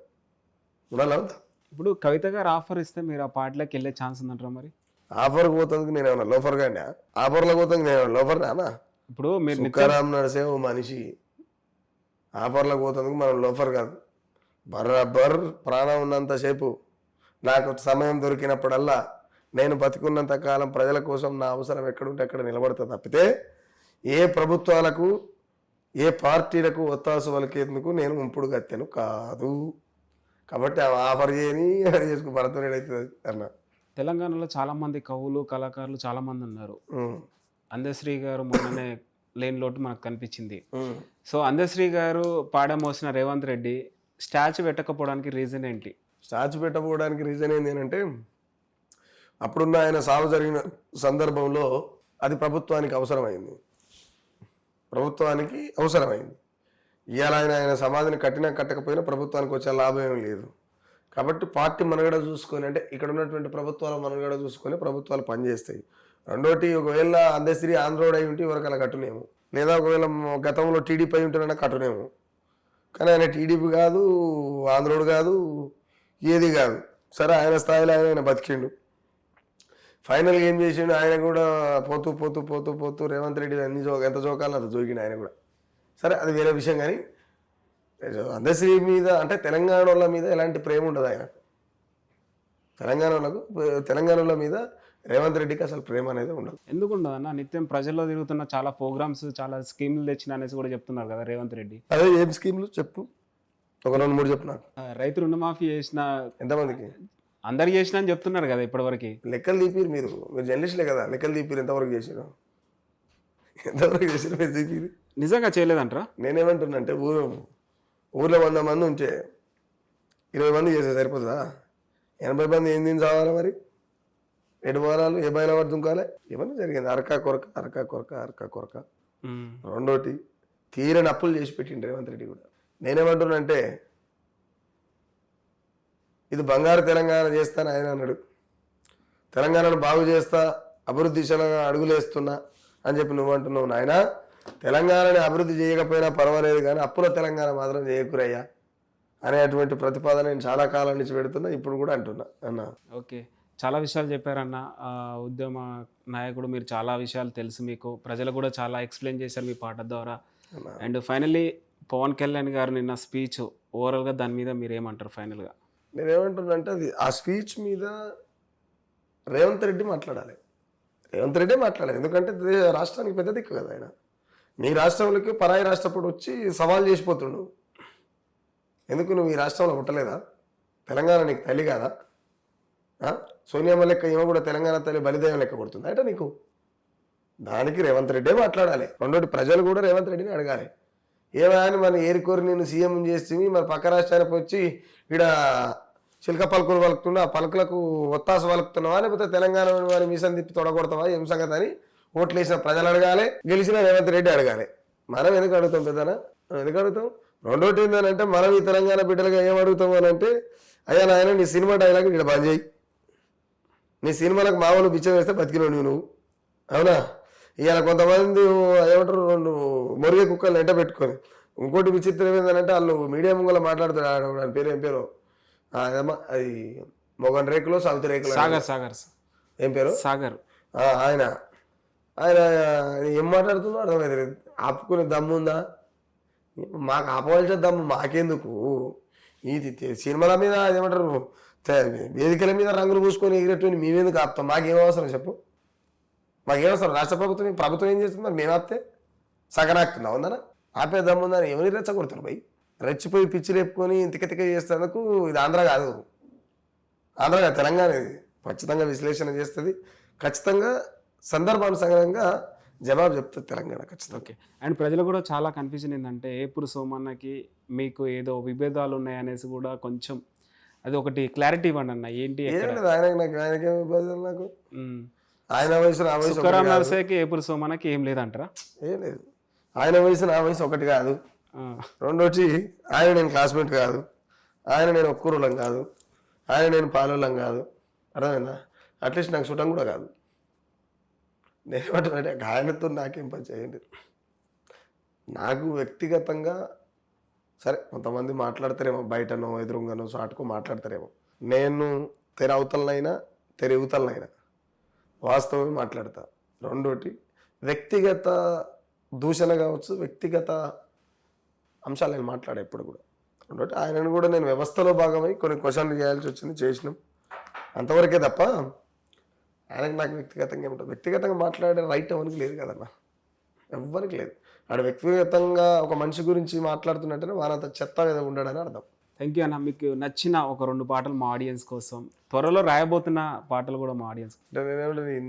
ఉండాలా ఇప్పుడు కవిత గారు ఆఫర్ ఇస్తే మీరు ఆ పార్టీలోకి వెళ్ళే ఛాన్స్ ఉందంటారా మరి? ఆఫర్కి పోతుంది నేను ఏమన్నా లోఫర్ గానే ఆఫర్లో పోతుంది నేను ఏమన్నా లోఫర్ నానా ఇప్పుడు మీరు తుకారాం నడిసే ఓ మనిషి ఆఫర్లకు పోతుంది మనం లోఫర్ కాదు బర్రబ్బర్ ప్రాణం ఉన్నంతసేపు నాకు సమయం దొరికినప్పుడల్లా నేను బతికున్నంత కాలం ప్రజల కోసం నా అవసరం ఎక్కడుంటే అక్కడ నిలబడతా తప్పితే ఏ ప్రభుత్వాలకు ఏ పార్టీలకు ఒత్తాసు వలికేందుకు నేను ఉంపుడు గత్తెను కాదు. కాబట్టి ఆఫర్ చేయని అది చేసుకు భరతం ఏడవుతుంది అన్న. తెలంగాణలో చాలా మంది కవులు కళాకారులు చాలా మంది ఉన్నారు. అందశ్రీ గారు మొన్ననే లేని లోటు మనకు కనిపించింది. సో అందశ్రీ గారు పాడ మోసిన రేవంత్ రెడ్డి స్టాచ్యూ పెట్టకపోవడానికి రీజన్ ఏంటి? స్టాచ్యూ పెట్టకపోవడానికి రీజన్ ఏంటి అంటే అప్పుడున్న ఆయన సాగు జరిగిన సందర్భంలో అది ప్రభుత్వానికి అవసరమైంది. ఇవాళ ఆయన సమాధిని కట్టినా కట్టకపోయినా ప్రభుత్వానికి వచ్చే లాభం ఏం లేదు. కాబట్టి పార్టీ మనుగడ చూసుకొని అంటే ఇక్కడ ఉన్నటువంటి ప్రభుత్వాల మనుగడ చూసుకొని ప్రభుత్వాలు పనిచేస్తాయి. రెండోటి ఒకవేళ అందశ్రీ ఆంధ్రోడ్ అయి ఉంటే ఎవరికి అలా కట్టునేము, లేదా ఒకవేళ గతంలో టీడీపీ అయి ఉంటేనైనా కట్టునేము. కానీ ఆయన టీడీపీ కాదు, ఆంధ్రోడ్ కాదు, ఏది కాదు. సరే ఆయన స్థాయిలో ఆయన బతికిండు. ఫైనల్గా ఏం చేసిండు, ఆయన కూడా పోతూ పోతూ పోతూ పోతూ రేవంత్ రెడ్డి అన్ని ఎంత జోకాలను అది జోకిండు ఆయన కూడా. సరే అది వేరే విషయం. కానీ అందశ్రీ మీద అంటే తెలంగాణ వాళ్ళ మీద ఎలాంటి ప్రేమ ఉండదు ఆయన. తెలంగాణ మీద రేవంత్ రెడ్డికి అసలు ప్రేమ అనేది ఉండదు. ఎందుకు ఉండదు అన్న? నిత్యం ప్రజల్లో తిరుగుతున్న చాలా ప్రోగ్రామ్స్ చాలా స్కీమ్లు తెచ్చిన అనేసి కూడా చెప్తున్నారు కదా రేవంత్ రెడ్డి. అదే ఏం స్కీమ్లు చెప్పు, ఒక 2-3 చెప్పు నాకు. రైతు రుణమాఫీ చేసిన ఎంతమందికి? అందరికి చేసిన అని చెప్తున్నారు కదా ఇప్పటివరకు. లెక్కలు తీపిరు మీరు జర్నలిస్టులే కదా, లెక్కలు తీపిరు ఎంతవరకు చేసిరు మీరు తీపిరు. నిజంగా చేయలేదంటారా? నేనేమంటున్నా అంటే ఊర్లో 100 మంది ఉంటే 20 మంది చేస్తే సరిపోతుందా? 80 మంది ఏం తిని చావాలి మరి? 7 వారాలు ఏ బయలు పడి దుంకాలే? ఏమన్నా జరిగింది? అరకా కొరక. రెండోటి తీరని అప్పులు చేసి పెట్టిండు రేవంత్ రెడ్డి కూడా. నేనేమంటున్నా అంటే ఇది బంగారు తెలంగాణ చేస్తాను ఆయన అన్నాడు. తెలంగాణను బాగు చేస్తా, అభివృద్ధి దిశలో అడుగులేస్తున్నా అని చెప్పి నువ్వు అంటున్నావు. నాయన తెలంగాణని అభివృద్ధి చేయకపోయినా పర్వాలేదు కానీ అప్పుల తెలంగాణ మాత్రం చేయకురయ్యా అనేటువంటి ప్రతిపాదన నేను చాలా కాలం నుంచి పెడుతున్నా, ఇప్పుడు కూడా అంటున్నా అన్న. ఓకే, చాలా విషయాలు చెప్పారన్న. ఉద్యమ నాయకుడు మీరు, చాలా విషయాలు తెలుసు మీకు, ప్రజలు కూడా చాలా ఎక్స్ప్లెయిన్ చేశారు మీ పాట ద్వారా. అండ్ ఫైనల్లీ పవన్ కళ్యాణ్ గారు నిన్న స్పీచ్ ఓవరాల్గా దాని మీద మీరు ఏమంటారు ఫైనల్గా? నేనేమంటున్నా అంటే అది ఆ స్పీచ్ మీద రేవంత్ రెడ్డి మాట్లాడాలి. ఎందుకంటే రాష్ట్రానికి పెద్ద దిక్కు కదా ఆయన. నీ రాష్ట్రంలోకి పరాయి రాష్ట్రప్పుడు వచ్చి సవాల్ చేసిపోతుండు. ఎందుకు నువ్వు ఈ రాష్ట్రంలో పుట్టలేదా? తెలంగాణ నీకు తల్లి కాదా? సోనియమ్మ లెక్క ఏమో కూడా తెలంగాణ తల్లి బలిదయం లెక్క కొడుతుంది అంటే నీకు. దానికి రేవంత్ రెడ్డే మాట్లాడాలి. రెండోటి ప్రజలు కూడా రేవంత్ రెడ్డిని అడగాలి. ఏమైనా మన ఏరికోరి నేను సీఎం చేసి మరి పక్క రాష్ట్రానికి వచ్చి ఇక్కడ చిలక పలుకులు పలుకుతున్నా, ఆ పలుకులకు ఒత్తాస పలుకుతున్నావా, లేకపోతే తెలంగాణ వారి మిషన్ తిప్పి తొడగొడతావా, ఏం సంగతి అని ఓట్లు వేసిన ప్రజలు అడగాలి, గెలిచిన రేవంత్ రెడ్డి అడగాలి. మనం ఎందుకు అడుగుతాం పెద్దనా? ఎందుకు అడుగుతాం? రెండోటి ఏంటంటే మనం ఈ తెలంగాణ బిడ్డలుగా ఏం అడుగుతాం అని అంటే, అయ్యా నాయన నీ సినిమా డైలాగ్ ఇక్కడ బంద్ చేయి, నీ సినిమాలకు మామూలు బిచ్చం వేస్తే బతికినావు నువ్వు, అవునా? ఇవాళ కొంతమంది ఏమంటారు, 2 మొరిగే కుక్కలు ఎంట పెట్టుకొని. ఇంకోటి విచిత్రం ఏంటంటే వాళ్ళు మీడియా ముంగల మాట్లాడుతారు. దాని పేరు ఏం పేరు? అదేమ్మా అది మొగన్ రేకులో సాగుతు రేకులో సాగర్ ఏం పేరు? సాగర్. ఆయన ఏం మాట్లాడుతుందో అర్థమైతే ఆపుకునే దమ్ము ఉందా? మాకు ఆపవలసిన దమ్ము మాకెందుకు? ఇది సినిమాల మీద ఏమంటారు వేదికల మీద రంగులు పూసుకొని ఎగిరేటువంటి మేమెందుకు ఆపుతాం? మాకేం అవసరం చెప్పు? మాకేమవసరం? రాష్ట్ర ప్రభుత్వం ఏం చేస్తుంది? మరి మేము ఆపితే సగనాకుతుందా? ఉందనా? ఆపే దమ్ముందని ఎవరిని రెచ్చగొడుతున్నారు భయ్? రెచ్చిపోయి పిచ్చి లేపుకొని తిక్క చేసేందుకు ఇది ఆంధ్ర కాదు. ఆంధ్ర తెలంగాణ ఇది ఖచ్చితంగా విశ్లేషణ చేస్తుంది, ఖచ్చితంగా సందర్భానుసారంగా జవాబు చెప్తుంది తెలంగాణ ఖచ్చితంగా. ఓకే. అండ్ ప్రజలు కూడా చాలా కన్ఫ్యూజన్ ఏంటంటే ఏపూరు సోమన్నకి మీకు ఏదో విభేదాలు ఉన్నాయనేసి కూడా కొంచెం అది ఒకటి క్లారిటీ ఇవ్వండి అన్న. ఏంటి ఏం లేదు ఆయనకేం ఇబ్బంది నాకు, ఆయన వయసు నా వయసు తుకారాం నర్సేకి ఏపూరు సోమన్నకి ఏం లేదంటారా? ఏం లేదు, ఆయన వయసు నా వయసు ఒకటి కాదు. రెండోటి ఆయన నేను క్లాస్మేట్ కాదు, ఆయన నేను ఒక్కూరులం కాదు, ఆయన నేను పాలోళ్ళం కాదు, అర్థమైందా? అట్లీస్ట్ నాకు చుట్టం కూడా కాదు. నేనేమంటున్నానంటే ఆయనతో నాకేం పని చేయండి. నాకు వ్యక్తిగతంగా సరే కొంతమంది మాట్లాడతారేమో, బయటనో ఎదురుగానో చాటుకో మాట్లాడతారేమో. నేను తెర అవతలనైనా తెర యువతలనైనా వాస్తవమే మాట్లాడతా. రెండోటి వ్యక్తిగత దూషణ కావచ్చు, వ్యక్తిగత అంశాలు నేను మాట్లాడే ఎప్పుడు కూడా. రెండోటి ఆయనను కూడా నేను వ్యవస్థలో భాగమై కొన్ని క్వశ్చన్లు చేయాల్సి వచ్చింది, చేసినాం, అంతవరకే తప్ప ఆయనకు నాకు వ్యక్తిగతంగా ఏముంటుంది. వ్యక్తిగతంగా మాట్లాడే రైట్ ఎవరికి లేదు కదన్నా, ఎవ్వరికి లేదు. ఆడ వ్యక్తిగతంగా ఒక మనిషి గురించి మాట్లాడుతున్నట్టనే వారంత చెత్త మీద ఉండడని అర్థం. థ్యాంక్ యూ అన్న. మీకు నచ్చిన ఒక 2 పాటలు మా ఆడియన్స్ కోసం, త్వరలో రాయబోతున్న పాటలు కూడా మా ఆడియన్స్.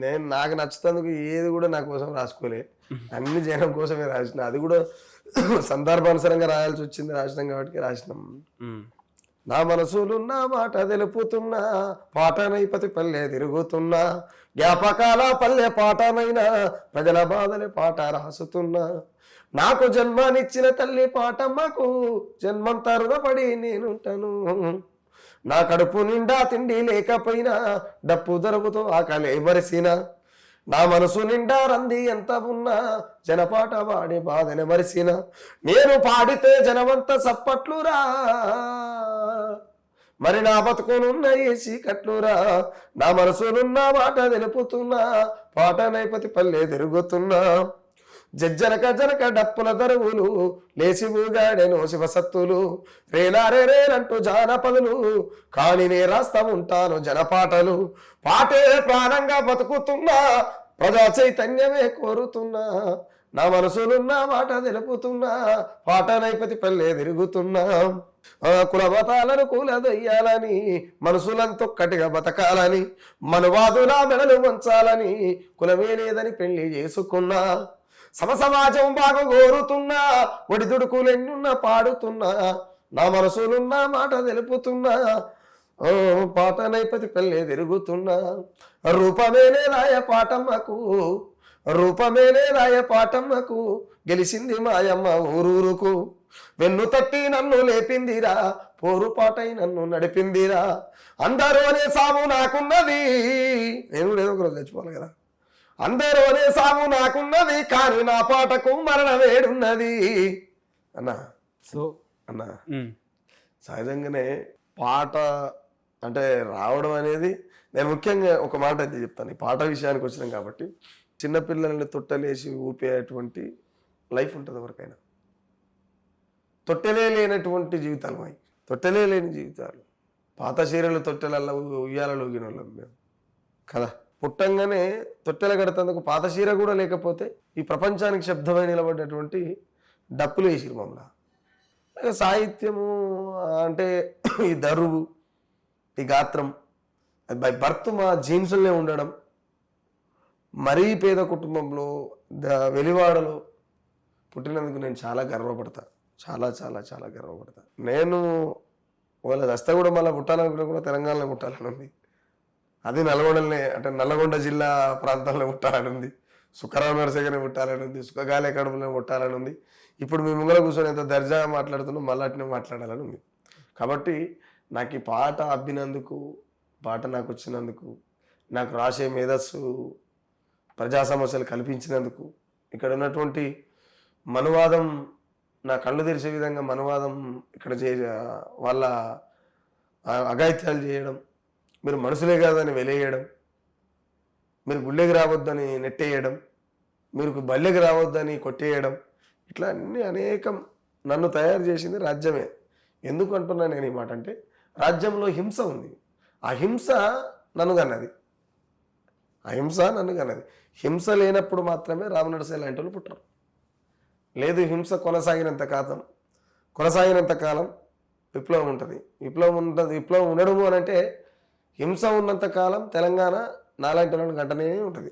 నేను నాకు నచ్చుతందుకు ఏది కూడా నా కోసం రాసుకోలే, అన్ని జనం కోసమే రాసిన. అది కూడా సందర్భానుసారంగా రాయాల్సి వచ్చింది, రాసినాం కాబట్టి రాసినాం. నా మనసులున్న మాట తెలుపుతున్నా, పాటనైపతి పల్లె తిరుగుతున్నా, జ్ఞాపకాల పల్లె పాటనైనా, ప్రజల బాధలే పాట రాసుతున్నా, నాకు జన్మనిచ్చిన తల్లి పాటమ్మకు జన్మంతా రుణపడి నేనుంటాను, నా కడుపు నిండా తిండి లేకపోయినా డప్పు దరుపుతో ఆకలి మరిసిన, నా మనసు నిండా రంది ఎంత ఉన్నా జనపాట పాడి బాధని మరిసిన, నేను పాడితే జనమంతా సప్పట్లురా, మరి నా బతుకునున్న ఏసి కట్లురా, నా మనసునున్న మాట తెలుపుతున్నా, పాట నైపతి పల్లె తిరుగుతున్నా, జజ్జనక జనక డప్పుల దరువులు లేచి ఊగాడెను శివసత్తులు, రేలారే రేలంటూ జానపదులు, కానీ నే రాస్తా ఉంటాను జనపాటలు, పాటే ప్రాణంగా బతుకుతున్నా, ప్రజా చైతన్యమే కోరుతున్నా, నా మనసులున్న మాట తెలుపుతున్నా, పాట నైపతి పల్లె తిరుగుతున్నా, కులమతాలను కూలదొయ్యాలని, మనసులంతొక్కటిగా బతకాలని, మనువాదుల మెడలు వంచాలని, కులమే లేదని పెళ్లి చేసుకున్నా, సమాజం బాగా కోరుతున్నా, ఒడిదుడుకులెన్నున్న పాడుతున్నా, నా మనసులున్న మాట తెలుపుతున్నా, పాట నైపతి పల్లె తిరుగుతున్నా, రూపమేనే రాయ పాటమ్మకు, రూపమేనే రాయ పాటమ్మకు, గెలిచింది మాయమ్మ ఊరూరుకు, వెన్ను తట్టి నన్ను లేపిందిరా, పోరు పాటై నన్ను నడిపిందిరా, అందరూ అనే సాము నాకున్నది, నేను లేదో ఒకరోజు తెచ్చుకోవాలి కదా, అందరూ అనే సాము నాకున్నది, కానీ నా పాటకు మరణ వేడున్నది అన్న. సో అన్న సహజంగానే పాట అంటే రావడం అనేది, నేను ముఖ్యంగా ఒక మాట అయితే చెప్తాను, ఈ పాట విషయానికి వచ్చినాం కాబట్టి, చిన్నపిల్లల్ని తొట్టలేసి ఊపేటువంటి లైఫ్ ఉంటుంది ఎవరికైనా. తొట్టెలే లేనటువంటి జీవితాలు మాయి, తొట్టెలే లేని జీవితాలు. పాత చీరలు తొట్టెలలో ఉయ్యాలలో ఊగిన వాళ్ళం మేము కదా. పుట్టంగానే తొట్టెల కడతందుకు పాత చీర కూడా లేకపోతే ఈ ప్రపంచానికి శబ్దమై నిలబడినటువంటి డప్పులు వేసిరు మమ్మల్ని. సాహిత్యము అంటే ఈ దరువు, ఈ గాత్రం, అది బై బర్త్ మా జీన్స్లనే ఉండడం, మరీ పేద కుటుంబంలో వెలివాడలో పుట్టినందుకు నేను చాలా గర్వపడతా, చాలా చాలా చాలా గర్వపడతా. నేను వాళ్ళ దస్తా కూడా మళ్ళీ పుట్టాలనుకున్నా కూడా తెలంగాణలో పుట్టాలని ఉంది, అది నల్గొండలనే అంటే నల్లగొండ జిల్లా ప్రాంతంలో పుట్టాలని ఉంది, సుఖరామ నరసగానే పుట్టాలని ఉంది, సుఖగాలే కడుపులో పుట్టాలని ఉంది. ఇప్పుడు మీ ముంగల కూర్చొని ఎంత దర్జాగా మాట్లాడుతున్నా మళ్ళీ అట్నే మాట్లాడాలని ఉంది. కాబట్టి నాకు ఈ పాట అబ్బినందుకు, పాట నాకు వచ్చినందుకు, నాకు రాసే మేధస్సు ప్రజా సమస్యలు కల్పించినందుకు, ఇక్కడ ఉన్నటువంటి మనువాదం నా కళ్ళు తెరిచే విధంగా మనువాదం ఇక్కడ వాళ్ళ అఘాయిత్యాలు చేయడం, మీరు మనుషులే కాదని వెలేయడం, మీరు గుళ్ళెకి రావద్దని నెట్టేయడం, మీరు బల్లెకి రావద్దని కొట్టేయడం, ఇట్లా అన్ని అనేకం నన్ను తయారు చేసింది రాజ్యమే. ఎందుకు అంటున్నా నేను ఈ మాట అంటే, రాజ్యంలో హింస ఉంది, ఆ హింస నన్ను కన్నది, అహింస నన్ను కన్నది. హింస లేనప్పుడు మాత్రమే రామనరసయ్య లాంటి వాళ్ళు పుట్టరు. లేదు, హింస కొనసాగినంత కాలం విప్లవం ఉంటుంది. విప్లవం ఉండడము అని అంటే హింస ఉన్నంత కాలం తెలంగాణ నాలాంటి వాళ్ళని గంటనే ఉంటుంది,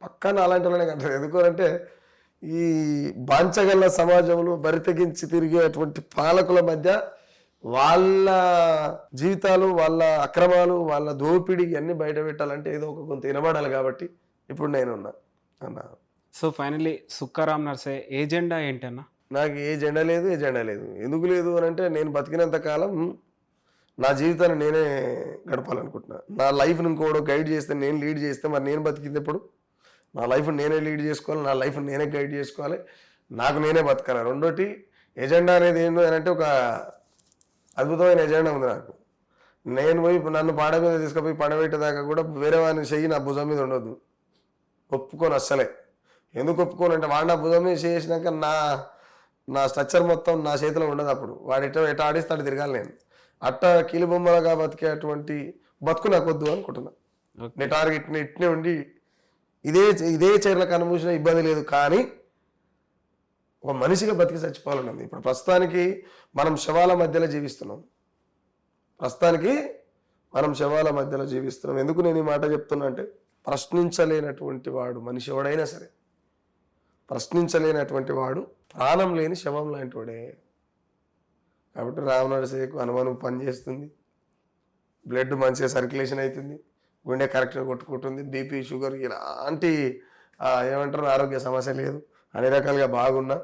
పక్కా నాలాంటి వాళ్ళనే గంటది. ఎందుకంటే ఈ బాంచగల్ల సమాజంలో బరితెగించి తిరిగేటువంటి పాలకుల మధ్య వాళ్ళ జీవితాలు, వాళ్ళ అక్రమాలు, వాళ్ళ దోపిడీ అన్ని బయట పెట్టాలంటే ఏదో ఒక కొంత వినబడాలి. కాబట్టి ఇప్పుడు నేనున్నా అన్న. సో ఫైనలీ సుక్కారాం నర్సయ్య ఏజెండా ఏంటన్నా? నాకు ఏ జెండా లేదు, ఏ జెండా లేదు. ఎందుకు లేదు అని అంటే నేను బతికినంత కాలం నా జీవితాన్ని నేనే గడపాలనుకుంటున్నా. నా లైఫ్ని ఇంకోడో గైడ్ చేస్తే, నేను లీడ్ చేస్తే మరి నేను బతికింది ఎప్పుడు? నా లైఫ్ని నేనే లీడ్ చేసుకోవాలి, నా లైఫ్ని నేనే గైడ్ చేసుకోవాలి, నాకు నేనే బతకాలి. రెండోటి ఎజెండా అనేది ఏంటి అని అంటే ఒక అద్భుతమైన ఎజెండా ఉంది నాకు. నేను పోయి నన్ను పాడ మీద తీసుకుపోయి పడబెట్టేదాకా కూడా వేరే వాడిని చెయ్యి నా భుజం మీద ఉండొద్దు, ఒప్పుకోను అస్సలే. ఎందుకు ఒప్పుకోను అంటే వాడు నా భుజం మీద చేసినాక నా స్ట్రక్చర్ మొత్తం నా చేతిలో ఉండదు. అప్పుడు వాడు ఎట్లా ఆడిస్తాడు తిరగాలి. నేను అట్ట కీలుబొమ్మలుగా బతికేటువంటి బతుకు నాకు వద్దు అనుకుంటున్నా. నేను టార్గెట్ ఇట్నే ఉండి ఇదే చీరలకు అనుభూసిన ఇబ్బంది లేదు, కానీ ఒక మనిషిగా బతికి చచ్చిపోవాలన్నది. ఇప్పుడు ప్రస్తుతానికి మనం శవాల మధ్యలో జీవిస్తున్నాం. ఎందుకు నేను ఈ మాట చెప్తున్నా అంటే ప్రశ్నించలేనటువంటి వాడు మనిషి ఎవడైనా సరే, ప్రశ్నించలేనటువంటి వాడు ప్రాణం లేని శవం లాంటి వాడే. కాబట్టి రామ్ నరసయ్యకు అనుమానం పనిచేస్తుంది, బ్లడ్ మంచిగా సర్క్యులేషన్ అవుతుంది, గుండె కరెక్ట్గా కొట్టుకుంటుంది, బీపీ షుగర్ ఇలాంటి ఏమంటారు ఆరోగ్య సమస్య లేదు, అన్ని రకాలుగా బాగున్నా.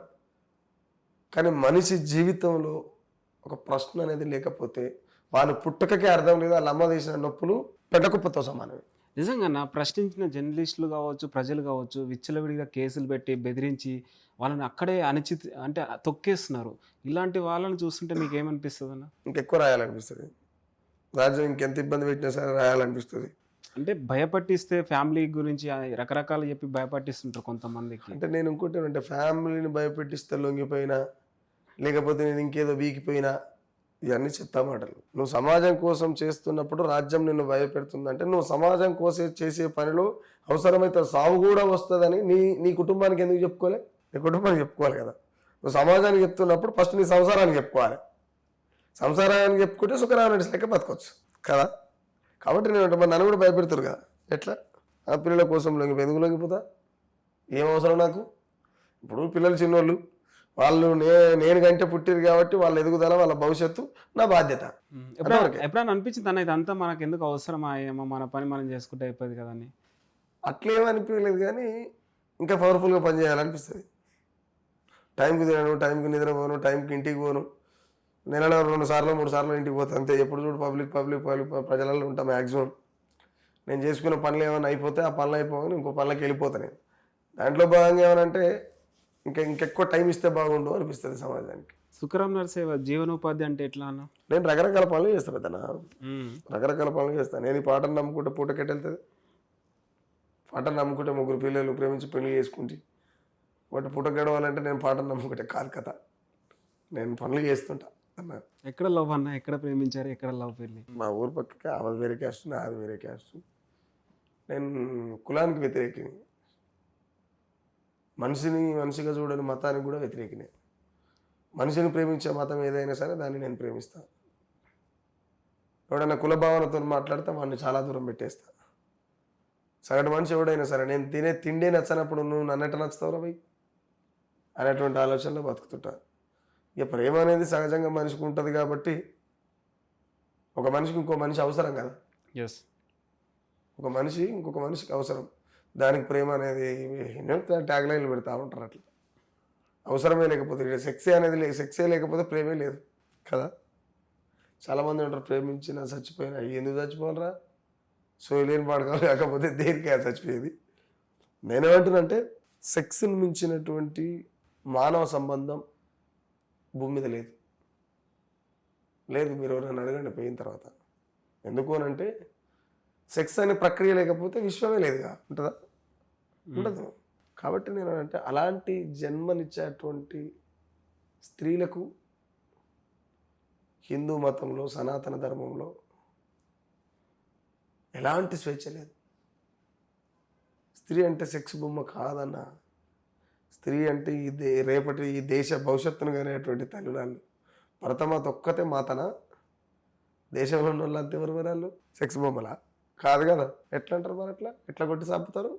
కానీ మనిషి జీవితంలో ఒక ప్రశ్న అనేది లేకపోతే వాళ్ళు పుట్టుకకే అర్థం లేదు. వాళ్ళ అమ్మ తీసిన నొప్పులు పెద్దకుప్పతో సమానమే. నిజంగా నా ప్రశ్నించిన జర్నలిస్టులు కావచ్చు, ప్రజలు కావచ్చు, విచ్చలవిడిగా కేసులు పెట్టి బెదిరించి వాళ్ళని అక్కడే అంటే తొక్కేస్తున్నారు. ఇలాంటి వాళ్ళని చూస్తుంటే మీకు ఏమనిపిస్తుంది అన్న? ఇంకెక్కువ రాయాలనిపిస్తుంది. రాజ్యం ఇంకెంత ఇబ్బంది పెట్టినా సరే రాయాలనిపిస్తుంది. అంటే భయపట్టిస్తే ఫ్యామిలీ గురించి రకరకాలు చెప్పి భయపట్టిస్తుంటారు కొంతమందికి. అంటే నేను ఇంకోటి అంటే ఫ్యామిలీని భయపెట్టిస్తే లొంగిపోయినా, లేకపోతే నేను ఇంకేదో వీకిపోయినా, ఇవన్నీ చెత్త మాటలు. నువ్వు సమాజం కోసం చేస్తున్నప్పుడు రాజ్యం నిన్ను భయపెడుతుందంటే నువ్వు సమాజం కోసం చేసే పనిలో అవసరమైతే సాగు కూడా వస్తుందని నీ కుటుంబానికి ఎందుకు చెప్పుకోలే? నీ కుటుంబానికి చెప్పుకోవాలి కదా. నువ్వు సమాజానికి చెప్తున్నప్పుడు ఫస్ట్ నీ సంసారానికి చెప్పుకోవాలి. సంసారానికి చెప్పుకుంటే సుఖరామరెడ్డి లెక్క బతకొచ్చు కదా. కాబట్టి నేను నన్ను కూడా భయపెడతారు కదా. ఎట్లా ఆ పిల్లల కోసం ఎందుకు లొంగిపోతా? ఏం అవసరం నాకు? ఇప్పుడు పిల్లలు చిన్నోళ్ళు, వాళ్ళు నేను కంటే పుట్టిరు కాబట్టి వాళ్ళ ఎదుగుదల, వాళ్ళ భవిష్యత్తు నా బాధ్యత. ఎప్పుడైనా అనిపించింది అన్న ఇదంతా మనకు ఎందుకు అవసరమా, ఏమో మన పని మనం చేసుకుంటే అయిపోయింది కదా అని? అట్లేమనిపించలేదు, కానీ ఇంకా పవర్ఫుల్గా పనిచేయాలనిపిస్తుంది. టైంకి తినను, టైంకి నిద్రపోను, టైంకి ఇంటికి పోను. నెలలో 2 సార్లు 3 సార్లు ఇంటికి పోతాను అంతే. ఎప్పుడు చూడు పబ్లిక్ ప్రజలలో ఉంటాం మ్యాక్సిమం. నేను చేసుకున్న పనులు ఏమైనా అయిపోతే ఆ పనులు అయిపోగానే ఇంకో పనులకి వెళ్ళిపోతాను నేను. దాంట్లో భాగంగా ఏమనంటే ఇంకెక్కువ టైం ఇస్తే బాగుండు అనిపిస్తుంది సమాజానికి. సుఖరాం నరసయ్య జీవనోపాధి అంటే ఎట్లా అన్న? నేను రకరకాల పనులు చేస్తాను పెద్దనా, రకరకాల పనులు చేస్తాను. నేను ఈ పాటను నమ్ముకుంటే పూటకెట్టెళ్తుంది. పాటను నమ్ముకుంటే 3 పిల్లలు ప్రేమించి పెళ్లి చేసుకుంటే వాటి పూట గడవాలంటే నేను పాటను నమ్ముకుంటే కాదు కదా. నేను పనులు చేస్తుంటా అన్న. ఎక్కడ లవ్ అన్న? ఎక్కడ ప్రేమించారు? ఎక్కడ లవ్ పెళ్ళి? మా ఊరు పక్కకి ఆమె వేరే క్యాస్ట్, నాది వేరే క్యాస్ట్. నేను కులానికి వ్యతిరేకిని, మనిషిగా చూడని మతానికి కూడా వ్యతిరేకినే. మనిషిని ప్రేమించే మతం ఏదైనా సరే దాన్ని నేను ప్రేమిస్తాను. ఎవడైనా కుల భావనతో మాట్లాడితే వాడిని చాలా దూరం పెట్టేస్తా. సగటు మనిషి ఎవడైనా సరే నేను తినే తిండే నచ్చనప్పుడు నువ్వు నన్నట్టు నచ్చుతావు పోయి అనేటువంటి ఆలోచనలో బతుకుతుంటా. ఇక ప్రేమ అనేది సహజంగా మనిషికి ఉంటుంది కాబట్టి ఒక మనిషికి ఇంకో మనిషి అవసరం కదా. ఒక మనిషి ఇంకొక మనిషికి అవసరం. దానికి ప్రేమ అనేది ట్యాగ్ లైన్లు పెడతా ఉంటారు. అట్లా అవసరమే లేకపోతే సెక్సే లేకపోతే ప్రేమే లేదు కదా. చాలామంది ఉంటారు ప్రేమించిన చచ్చిపోయినా. ఎందుకు చచ్చిపోనరా? సోయలేని పాడకాలు లేకపోతే దేనికి చచ్చిపోయేది. నేనేమంటున్నానంటే సెక్స్ని మించినటువంటి మానవ సంబంధం భూమి మీద లేదు. మీరు ఎవరైనా అడగండి పోయిన తర్వాత. ఎందుకు అనంటే సెక్స్ అనే ప్రక్రియ లేకపోతే విశ్వమే లేదుగా. ఉంటుందా? ఉండదు. కాబట్టి నేను అంటే అలాంటి జన్మనిచ్చేటువంటి స్త్రీలకు హిందూ మతంలో, సనాతన ధర్మంలో ఎలాంటి స్వేచ్ఛ లేదు. స్త్రీ అంటే సెక్స్ బొమ్మ కాదన్న. స్త్రీ అంటే రేపటి ఈ దేశ భవిష్యత్తును కానేటువంటి తల్లురాళ్ళు. భరతమాత ఒక్కతే మాతన, దేశంలో ఉన్న వాళ్ళు అంత ఎవరు వాళ్ళు సెక్స్ బొమ్మలా కాదు కదా. ఎట్లా అంటారు మరి అట్లా ఎట్లా కొట్టి చంపుతారు?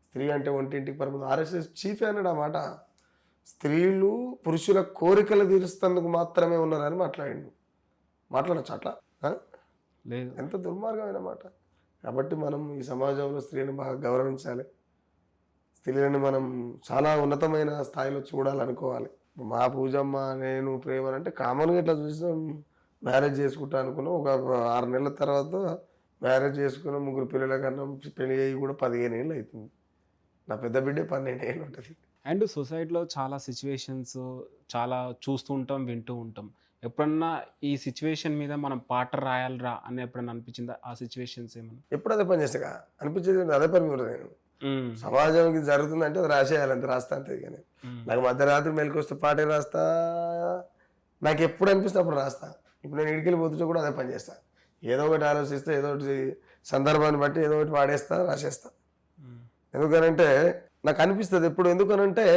స్త్రీ అంటే ఒంటింటికి పరిమితం. ఆర్ఎస్ఎస్ చీఫ్ అన్నాడు ఆ మాట. స్త్రీలు పురుషుల కోరికలు తీరుస్తందుకు మాత్రమే ఉన్నారని మాట్లాడచ్చు అట్లా లేదు. ఎంత దుర్మార్గమైన మాట. కాబట్టి మనం ఈ సమాజంలో స్త్రీని బాగా గౌరవించాలి. స్త్రీలను మనం చాలా ఉన్నతమైన స్థాయిలో చూడాలనుకోవాలి. మా పూజమ్మ నేను ప్రేమ అంటే కామన్గా ఇట్లా చూసాం. మ్యారేజ్ చేసుకుంటా అనుకున్నాం. ఒక 6 నెలల తర్వాత మ్యారేజ్ చేసుకున్న 3 పిల్లల కన్నా పెళ్లి అయ్యి కూడా 15 ఏళ్ళు అవుతుంది. నా పెద్ద బిడ్డే 12 ఏళ్ళు ఉంటుంది. అండ్ సొసైటీలో చాలా సిచ్యువేషన్స్ చాలా చూస్తూ ఉంటాం, వింటూ ఉంటాం. ఎప్పుడన్నా ఈ సిచ్యువేషన్ మీద మనం పాట రాయాలిరా అని ఎప్పుడన్నా అనిపించిందా? ఆ సిచ్యువేషన్స్ ఏమన్నా? ఎప్పుడు అదే పని చేస్తా అనిపించేది. అదే పని కూడా నేను సమాజంకి జరుగుతుందంటే అది రాసేయాలంటే రాస్తా అంతే. కానీ నాకు మధ్యరాత్రి మెలకు వస్తే పాటే రాస్తా. నాకు ఎప్పుడు అనిపిస్తే అప్పుడు రాస్తా. ఇప్పుడు నేను ఇడికెళ్ళి పోతుంటే కూడా అదే పని చేస్తా. ఏదో ఒకటి ఆలోచిస్తే ఏదో ఒకటి సందర్భాన్ని బట్టి ఏదో ఒకటి వాడేస్తా, రాసేస్తా. ఎందుకనంటే నాకు అనిపిస్తుంది ఎప్పుడు. ఎందుకనంటే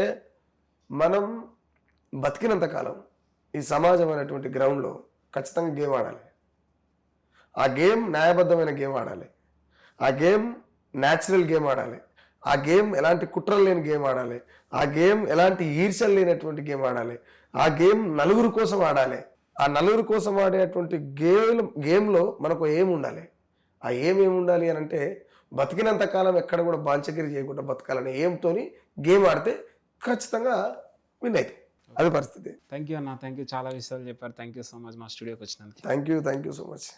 మనం బతికినంత కాలం ఈ సమాజం అనేటువంటి గ్రౌండ్లో ఖచ్చితంగా గేమ్ ఆడాలి. ఆ గేమ్ న్యాయబద్ధమైన గేమ్ ఆడాలి. ఆ గేమ్ న్యాచురల్ గేమ్ ఆడాలి. ఆ గేమ్ ఎలాంటి కుట్రలు లేని గేమ్ ఆడాలి. ఆ గేమ్ ఎలాంటి ఈర్ష్యలు లేనటువంటి గేమ్ ఆడాలి. ఆ గేమ్ నలుగురు కోసం ఆడాలి. ఆ నలుగురు కోసం ఆడేటువంటి గేమ్లో మనకు ఏం ఉండాలి. ఆ ఏమి ఉండాలి అని అంటే బతికినంత కాలం ఎక్కడ కూడా బాంచగిరి చేయకుండా బతకాలని ఏంతోని గేమ్ ఆడితే ఖచ్చితంగా విన్ అవుతాం. అది పరిస్థితి. థ్యాంక్ యూ అన్న, థ్యాంక్ యూ. చాలా విషయాలు చెప్పారు. థ్యాంక్ యూ సో మచ్ మా స్టూడియోకి వచ్చినందుకు. Thank you so much.